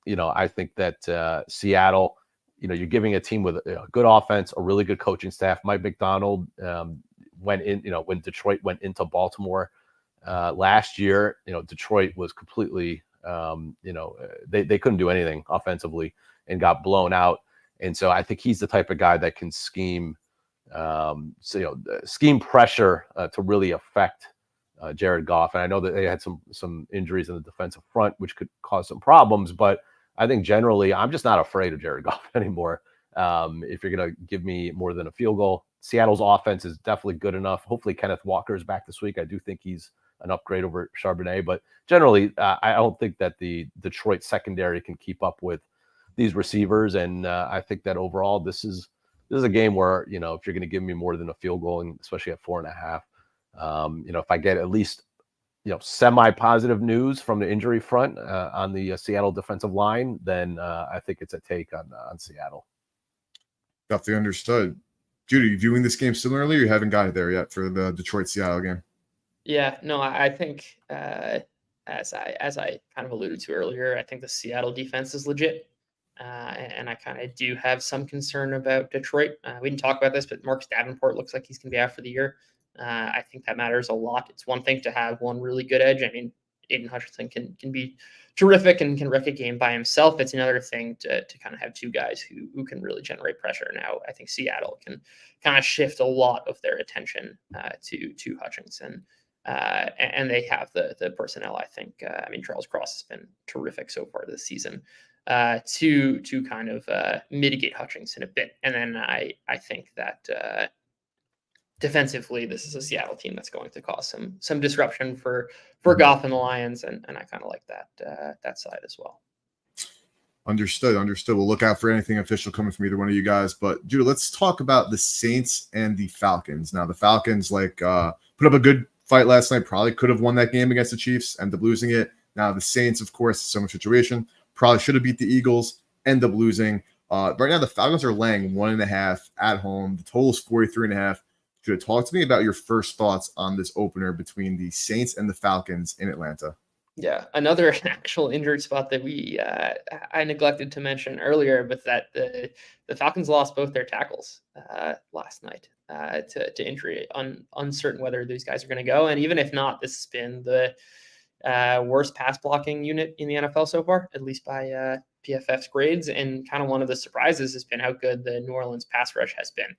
you know, I think that Seattle, you know, you're giving a team with a good offense, a really good coaching staff. Mike McDonald went in, you know, when Detroit went into Baltimore last year, you know, Detroit was completely, you know, they couldn't do anything offensively and got blown out. And so I think he's the type of guy that can scheme pressure to really affect Jared Goff. And I know that they had some injuries in the defensive front, which could cause some problems, but I think generally I'm just not afraid of Jared Goff anymore. If you're going to give me more than a field goal, Seattle's offense is definitely good enough. Hopefully Kenneth Walker is back this week. I do think he's an upgrade over Charbonnet, but generally I don't think that the Detroit secondary can keep up with these receivers. And I think that overall this is this is a game where, if you're going to give me more than a field goal, and especially at 4.5, if I get at least, semi-positive news from the injury front on the Seattle defensive line, then I think it's a take on Seattle. Definitely understood. Jude, are you viewing this game similarly, or you haven't got it there yet for the Detroit-Seattle game? Yeah, no, I think as I kind of alluded to earlier, I think the Seattle defense is legit. And I kind of do have some concern about Detroit. We didn't talk about this, but Marcus Davenport looks like he's going to be out for the year. I think that matters a lot. It's one thing to have one really good edge. I mean, Aiden Hutchinson can be terrific and can wreck a game by himself. It's another thing to kind of have two guys who can really generate pressure. Now, I think Seattle can kind of shift a lot of their attention to Hutchinson. And they have the personnel, I think. I mean, Charles Cross has been terrific so far this season to kind of mitigate Hutchinson a bit. And then I think that defensively, this is a Seattle team that's going to cause some disruption for Goff and the Lions, and I kind of like that side as well. Understood. We'll look out for anything official coming from either one of you guys. But Judah, let's talk about the Saints and the Falcons. Now, the Falcons put up a good fight last night. Probably could have won that game against the Chiefs, end up losing it. Now, the Saints, of course, similar situation. Probably should have beat the Eagles, end up losing. Right now, the Falcons are laying 1.5 at home. The total is 43.5. Judah, talk to me about your first thoughts on this opener between the Saints and the Falcons in Atlanta. Yeah, another actual injured spot that I neglected to mention earlier, but that the Falcons lost both their tackles last night to injury. Uncertain whether these guys are going to go, and even if not, this has been the worst pass blocking unit in the NFL so far, at least by PFF's grades. And kind of one of the surprises has been how good the New Orleans pass rush has been.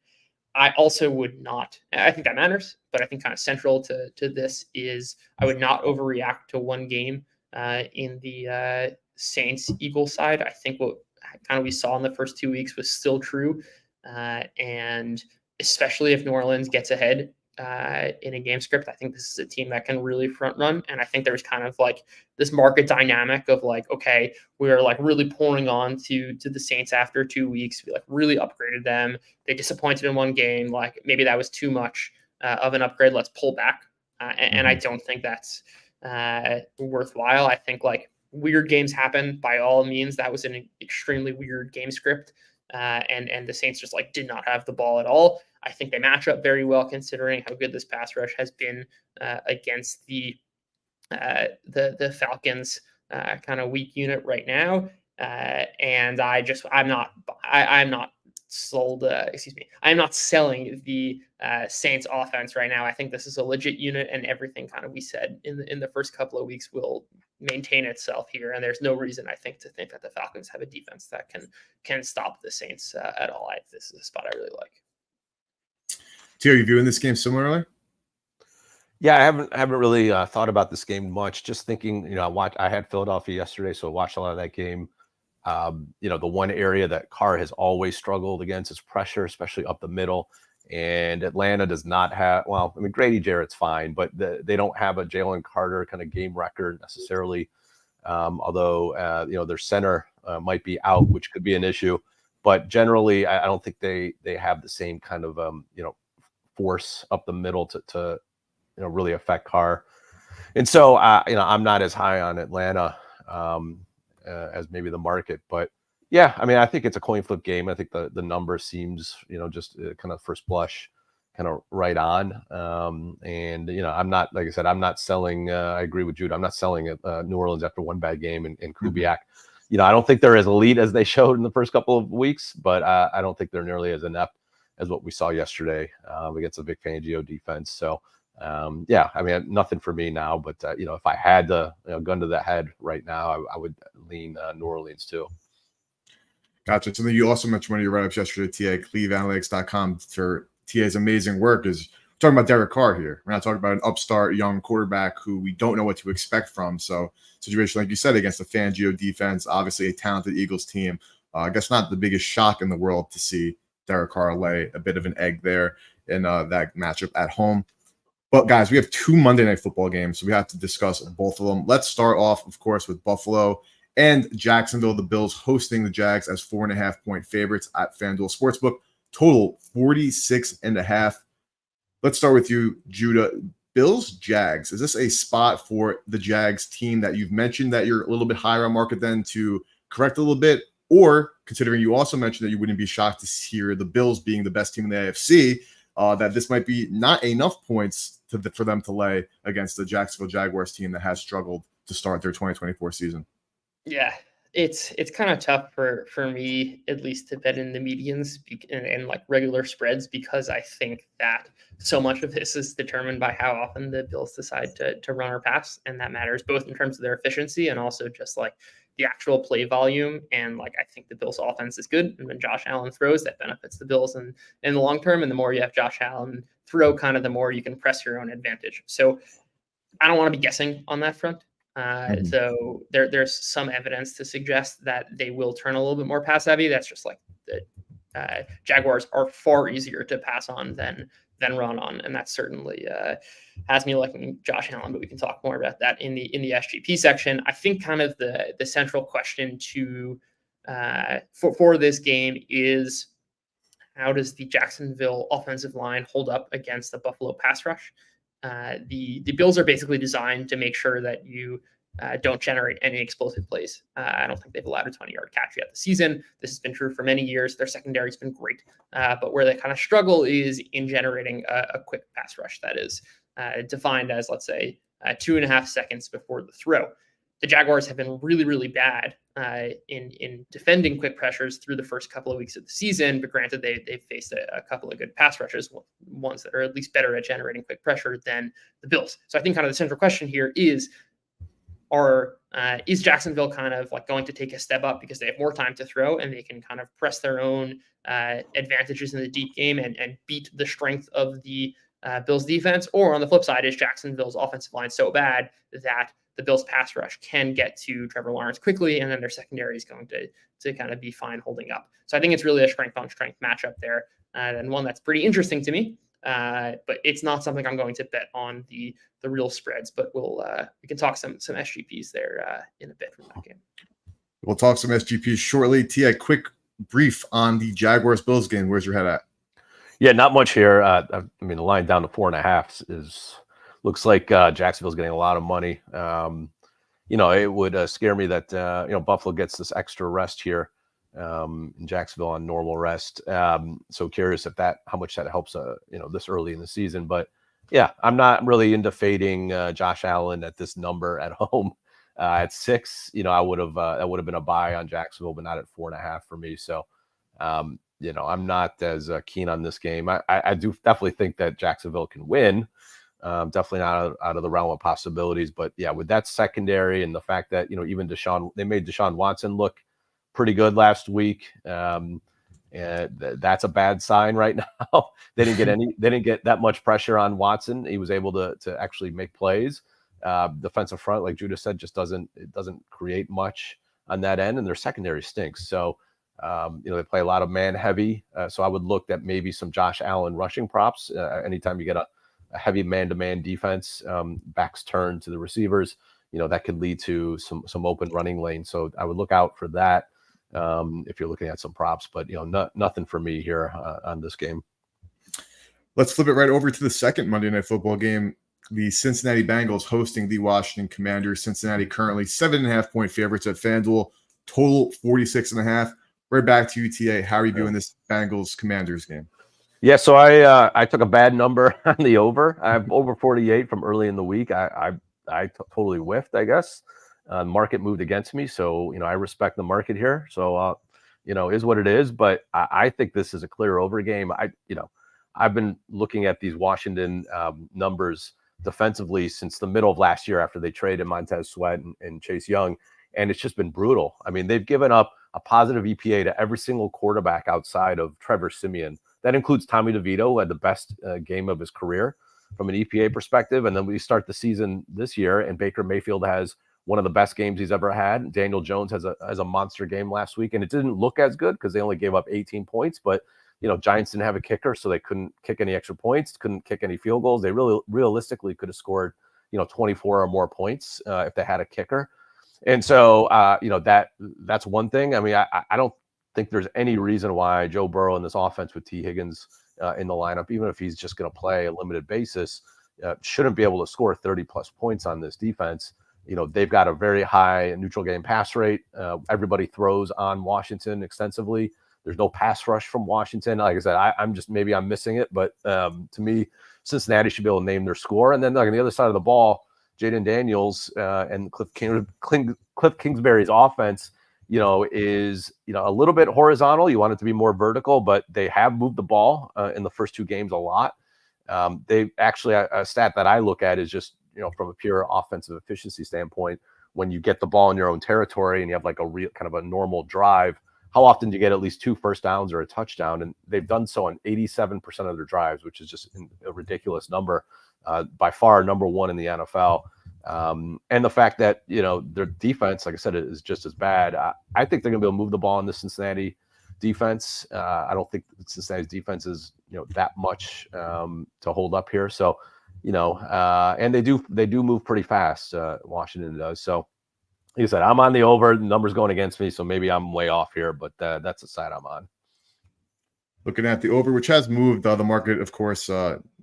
I also would not, I think that matters, but I think kind of central to this is I would not overreact to one game in the Saints-Eagles side. I think what kind of we saw in the first 2 weeks was still true. And especially if New Orleans gets ahead in a game script, I think this is a team that can really front run. And I think there's kind of like this market dynamic of like, okay, we're like really pouring on to the Saints after 2 weeks. We like really upgraded them. They disappointed in one game. Like maybe that was too much of an upgrade. Let's pull back. And I don't think that's worthwhile. I think like weird games happen by all means. That was an extremely weird game script. And the Saints just like did not have the ball at all. I think they match up very well considering how good this pass rush has been against the Falcons kind of weak unit right now. And I'm not sold. I'm not selling the Saints offense right now. I think this is a legit unit, and everything kind of we said in the first couple of weeks will maintain itself here. And there's no reason I think that the Falcons have a defense that can stop the Saints at all. This is a spot I really like. T, are you viewing this game similarly? Yeah, I haven't really thought about this game much. Just thinking, I had Philadelphia yesterday, so I watched a lot of that game. The one area that Carr has always struggled against is pressure, especially up the middle. And Atlanta does not have, Grady Jarrett's fine, but they don't have a Jalen Carter kind of game record necessarily. Although, their center might be out, which could be an issue. But generally, I don't think they have the same kind of, force up the middle to really affect Carr. And so, I'm not as high on Atlanta as maybe the market, but yeah, I think it's a coin flip game. I think the number seems, just kind of first blush, kind of right on. And I'm not, like I said, I'm not selling. I agree with Jude. I'm not selling New Orleans after one bad game and Kubiak. I don't think they're as elite as they showed in the first couple of weeks, but I don't think they're nearly as inept as what we saw yesterday against the Vic Fangio defense. So. Nothing for me now, but if I had the gun to the head right now, I would lean New Orleans too. Gotcha. So then you also mentioned one of your write-ups yesterday, TA, cleveanalytics.com, for TA's amazing work. Is talking about Derek Carr here. We're not talking about an upstart young quarterback who we don't know what to expect from. So situation like you said against the Fangio defense, obviously a talented Eagles team. I guess not the biggest shock in the world to see Derek Carr lay a bit of an egg there in that matchup at home. But guys, we have 2 Monday Night Football games, so we have to discuss both of them. Let's start off, of course, with Buffalo and Jacksonville. The Bills hosting the Jags as 4.5-point favorites at Fanduel Sportsbook. total 46.5. Let's start with you, Judah. Bills, Jags. Is this a spot for the Jags team that you've mentioned that you're a little bit higher on market then to correct a little bit? Or considering you also mentioned that you wouldn't be shocked to hear the Bills being the best team in the AFC, that this might be not enough points for them to lay against the Jacksonville Jaguars team that has struggled to start their 2024 season? Yeah, it's kind of tough for me, at least, to bet in the medians and like regular spreads, because I think that so much of this is determined by how often the Bills decide to run or pass, and that matters both in terms of their efficiency and also just like the actual play volume. And like, I think the Bills offense is good, and when Josh Allen throws, that benefits the Bills in the long term. And the more you have Josh Allen throw, kind of the more you can press your own advantage. So I don't want to be guessing on that front. So there's some evidence to suggest that they will turn a little bit more pass heavy. That's just like the Jaguars are far easier to pass on than run on, and that certainly has me liking Josh Allen. But we can talk more about that in the SGP section. I think kind of the central question to for this game is, how does the Jacksonville offensive line hold up against the Buffalo pass rush? The Bills are basically designed to make sure that you don't generate any explosive plays. I don't think they've allowed a 20-yard catch yet this season. This has been true for many years. Their secondary's been great. But where they kind of struggle is in generating a quick pass rush that is defined as, let's say, 2.5 seconds before the throw. The Jaguars have been really, really bad in defending quick pressures through the first couple of weeks of the season. But granted, they've faced a couple of good pass rushes, ones that are at least better at generating quick pressure than the Bills. So I think kind of the central question here is Jacksonville kind of like going to take a step up because they have more time to throw and they can kind of press their own advantages in the deep game and beat the strength of the Bills defense? Or on the flip side, is Jacksonville's offensive line so bad that the Bills pass rush can get to Trevor Lawrence quickly, and then their secondary is going to kind of be fine holding up? So I think it's really a strength on strength matchup there, and one that's pretty interesting to me. But it's not something I'm going to bet on the real spreads. But we can talk some SGPs there in a bit from that game. We'll talk some SGPs shortly. Tia, quick brief on the Jaguars Bills game. Where's your head at? Yeah, not much here. I mean, the line down to 4.5 looks like Jacksonville's getting a lot of money. It would scare me that Buffalo gets this extra rest here in Jacksonville on normal rest. So curious how much that helps this early in the season. But yeah, I'm not really into fading Josh Allen at this number at home. At 6, that would have been a buy on Jacksonville, but not at 4.5 for me. So I'm not as keen on this game. I do definitely think that Jacksonville can win. Definitely not out of the realm of possibilities. But yeah, with that secondary and the fact that even they made Deshaun Watson look pretty good last week, and that's a bad sign right now. They didn't get that much pressure on Watson. He was able to actually make plays. Defensive front, like Judah said, just doesn't create much on that end, and their secondary stinks. So they play a lot of man heavy. So I would look at maybe some Josh Allen rushing props. Anytime you get a heavy man-to-man defense, backs turn to the receivers, that could lead to some open running lanes. So I would look out for that if you're looking at some props. But nothing for me here on this game. Let's flip it right over to the second Monday Night Football game. The Cincinnati Bengals hosting the Washington Commanders. Cincinnati currently 7.5-point favorites at Fanduel. Total 46.5. Right back to you, TA. How are you viewing this Bengals Commanders game? Yeah, so I took a bad number on the over. I have over 48 from early in the week. I totally whiffed, I guess. Market moved against me, so I respect the market here. So is what it is. But I think this is a clear over game. I've been looking at these Washington numbers defensively since the middle of last year after they traded Montez Sweat and Chase Young, and it's just been brutal. I mean, they've given up a positive EPA to every single quarterback outside of Trevor Siemian. That includes Tommy DeVito, who had the best game of his career from an EPA perspective. And then we start the season this year, and Baker Mayfield has one of the best games he's ever had. Daniel Jones has a monster game last week, and it didn't look as good because they only gave up 18 points. But Giants didn't have a kicker, so they couldn't kick any extra points, couldn't kick any field goals. They really realistically could have scored 24 or more points if they had a kicker. And so that's one thing. I mean, I don't think there's any reason why Joe Burrow in this offense with T. Higgins in the lineup, even if he's just going to play a limited basis, shouldn't be able to score 30 plus points on this defense. They've got a very high neutral game pass rate. Everybody throws on Washington extensively. There's no pass rush from Washington. Like I said, maybe I'm missing it, but to me, Cincinnati should be able to name their score. And then on the other side of the ball, Jaden Daniels and Cliff Kingsbury's offense, is a little bit horizontal. You want it to be more vertical, but they have moved the ball in the first 2 games a lot. They actually, a stat that I look at is just from a pure offensive efficiency standpoint, when you get the ball in your own territory and you have like a real kind of a normal drive, how often do you get at least 2 first downs or a touchdown? And they've done so on 87% of their drives, which is just a ridiculous number, by far number 1 in the NFL. And the fact that, their defense, like I said, is just as bad. I think they're going to be able to move the ball in the Cincinnati defense. I don't think Cincinnati's defense is, that much to hold up here. So, and they do move pretty fast. Washington does. So, like I said, I'm on the over. The number's going against me, so maybe I'm way off here, but that's the side I'm on. Looking at the over, which has moved, the market, of course,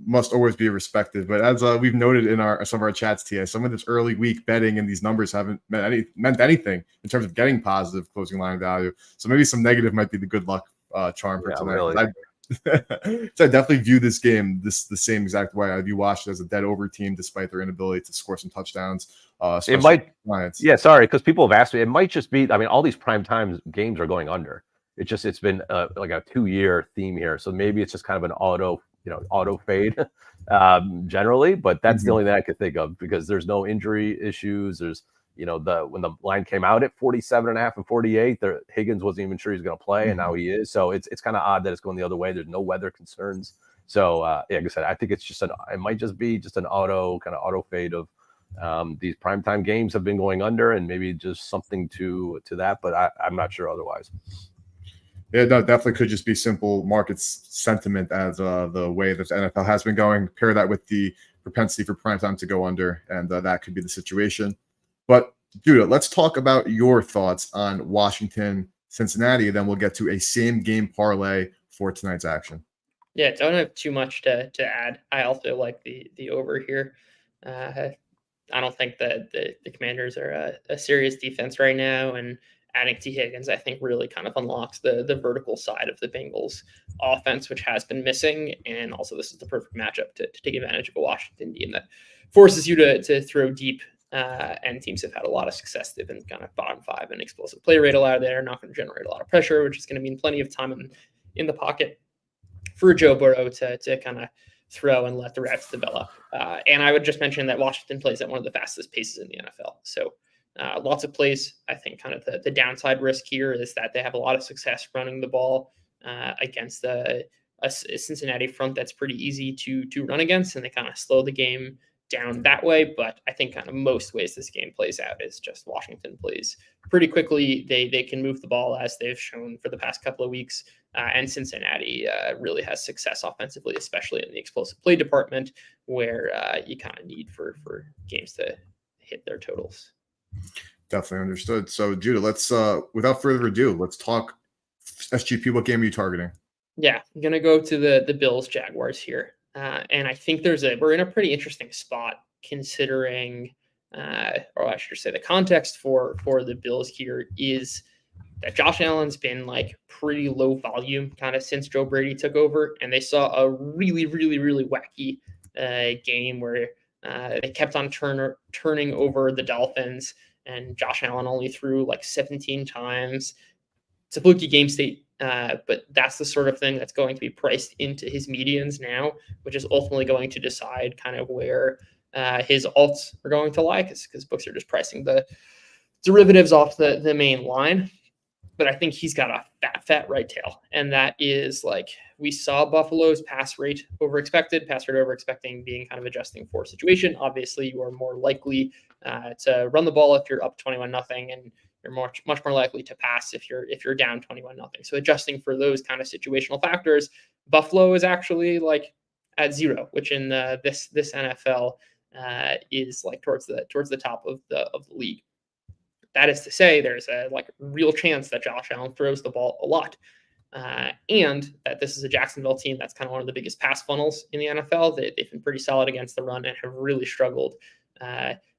must always be respected. But as we've noted in some of our chats, TA, some of this early week betting and these numbers haven't meant anything in terms of getting positive closing line value. So maybe some negative might be the good luck charm for tonight. Really. So I definitely view this game the same exact way. I view Washington as a dead over team, despite their inability to score some touchdowns. It might, Lions. yeah, sorry, because people have asked me. It might just be. I mean, all these primetime games are going under. It's been like a 2-year theme here, so maybe it's just kind of an auto fade generally. But that's the only thing I could think of, because there's no injury issues. There's when the line came out at 47.5 and 48, Higgins wasn't even sure he was going to play, and now he is. So it's kind of odd that it's going the other way. There's no weather concerns. So like I said, I think it's it might just be just an auto fade of these primetime games have been going under, and maybe just something to that. But I'm not sure otherwise. Yeah, no, definitely could just be simple market sentiment as the way that the NFL has been going. Pair that with the propensity for primetime to go under, and that could be the situation. But Judah, let's talk about your thoughts on Washington, Cincinnati. Then we'll get to a same game parlay for tonight's action. Yeah, don't have too much to add. I also like the over here. I don't think that the Commanders are a serious defense right now, and adding T. Higgins, I think, really kind of unlocks the vertical side of the Bengals offense, which has been missing. And also, this is the perfect matchup to take advantage of a Washington team that forces you to throw deep. And teams have had a lot of success. They've been kind of bottom 5 in explosive play rate allowed there, not going to generate a lot of pressure, which is going to mean plenty of time in the pocket for Joe Burrow to kind of throw and let the routes develop. And I would just mention that Washington plays at one of the fastest paces in the NFL. So lots of plays. I think kind of the downside risk here is that they have a lot of success running the ball against a Cincinnati front that's pretty easy to run against, and they kind of slow the game down that way. But I think kind of most ways this game plays out is just Washington plays pretty quickly. They can move the ball, as they've shown for the past couple of weeks. And Cincinnati really has success offensively, especially in the explosive play department, where you kind of need for games to hit their totals. Definitely understood. So Judah, let's without further ado, let's talk SGP. What game are you targeting? Yeah, I'm gonna go to the Bills Jaguars here. And I think we're in a pretty interesting spot, considering, or I should say, the context for the Bills here is that Josh Allen's been like pretty low volume kind of since Joe Brady took over, and they saw a really, really, really wacky game where they kept on turning over the Dolphins, and Josh Allen only threw like 17 times. It's a fluky game state. But that's the sort of thing that's going to be priced into his medians now, which is ultimately going to decide kind of where his alts are going to lie, because books are just pricing the derivatives off the main line. But I think he's got a fat right tail. And that is, like, we saw Buffalo's pass rate over expecting being kind of adjusting for situation. Obviously, you are more likely to run the ball if you're up 21-0, and you're much more likely to pass if you're down 21-0. So adjusting for those kind of situational factors, Buffalo is actually like at 0, which in this NFL is like towards the top of the league. That is to say, there's a real chance that Josh Allen throws the ball a lot. And that this is a Jacksonville team that's kind of one of the biggest pass funnels in the NFL. They've been pretty solid against the run and have really struggled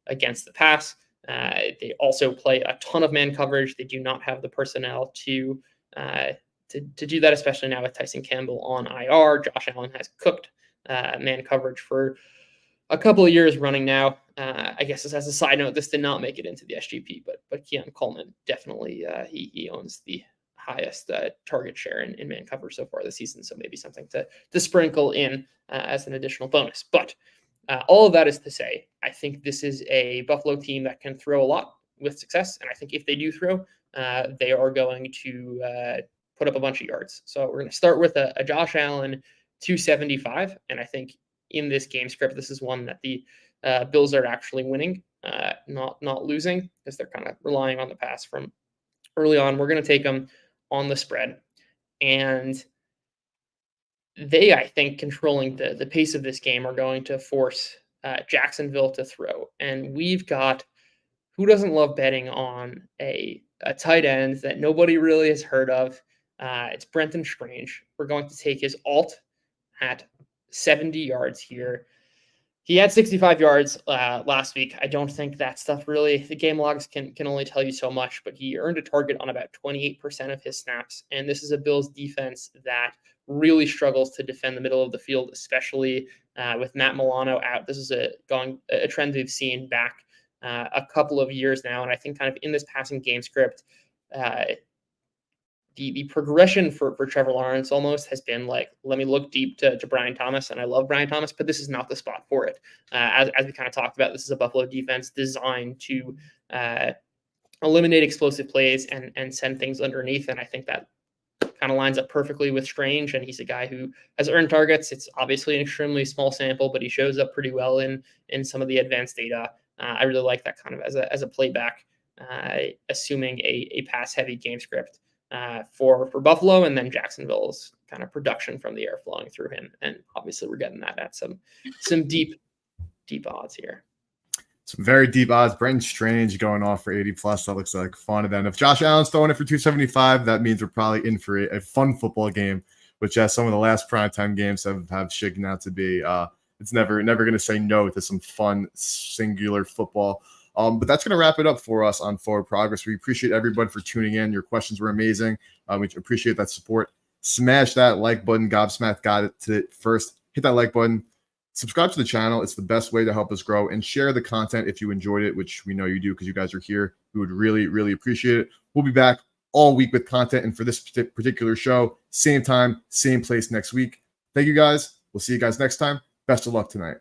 against the pass. They also play a ton of man coverage. They do not have the personnel to do that, especially now with Tyson Campbell on IR. Josh Allen has cooked man coverage for a couple of years running now. I guess as a side note, this did not make it into the SGP, but Keon Coleman definitely he owns the highest target share in man coverage so far this season. So maybe something to sprinkle in as an additional bonus. But all of that is to say, I think this is a Buffalo team that can throw a lot with success. And I think if they do throw, they are going to put up a bunch of yards. So we're going to start with a Josh Allen 275. And I think in this game script, this is one that the Bills are actually winning, not losing, because they're kind of relying on the pass from early on. We're going to take them on the spread. And they, I think, controlling the pace of this game, are going to force Jacksonville to throw. And we've got, who doesn't love betting on a tight end that nobody really has heard of? It's Brenton Strange. We're going to take his alt at 70 yards here. He had 65 yards last week. I don't think that stuff really, the game logs can only tell you so much, but he earned a target on about 28% of his snaps. And this is a Bills defense that really struggles to defend the middle of the field, especially with Matt Milano out. This is a trend we've seen back a couple of years now. And I think kind of in this passing game script, the progression for Trevor Lawrence almost has been let me look deep to Brian Thomas, and I love Brian Thomas, but this is not the spot for it. As we kind of talked about, this is a Buffalo defense designed to eliminate explosive plays and send things underneath, and I think that kind of lines up perfectly with Strange, and he's a guy who has earned targets. It's obviously an extremely small sample, but he shows up pretty well in some of the advanced data. I really like that kind of as a playback, assuming a pass-heavy game script. For Buffalo, and then Jacksonville's kind of production from the air flowing through him. And obviously we're getting that at some deep odds here. Some very deep odds. Brenton Strange going off for 80 plus. That looks like fun. And then if Josh Allen's throwing it for 275, that means we're probably in for a fun football game, which as some of the last primetime games have shaken out to be. It's never going to say no to some fun singular football. But that's going to wrap it up for us on Forward Progress. We appreciate everyone for tuning in. Your questions were amazing. We appreciate that support. Smash that like button. Gobsmack got it to first. Hit that like button. Subscribe to the channel. It's the best way to help us grow. And share the content if you enjoyed it, which we know you do because you guys are here. We would really, really appreciate it. We'll be back all week with content. And for this particular show, same time, same place next week. Thank you guys. We'll see you guys next time. Best of luck tonight.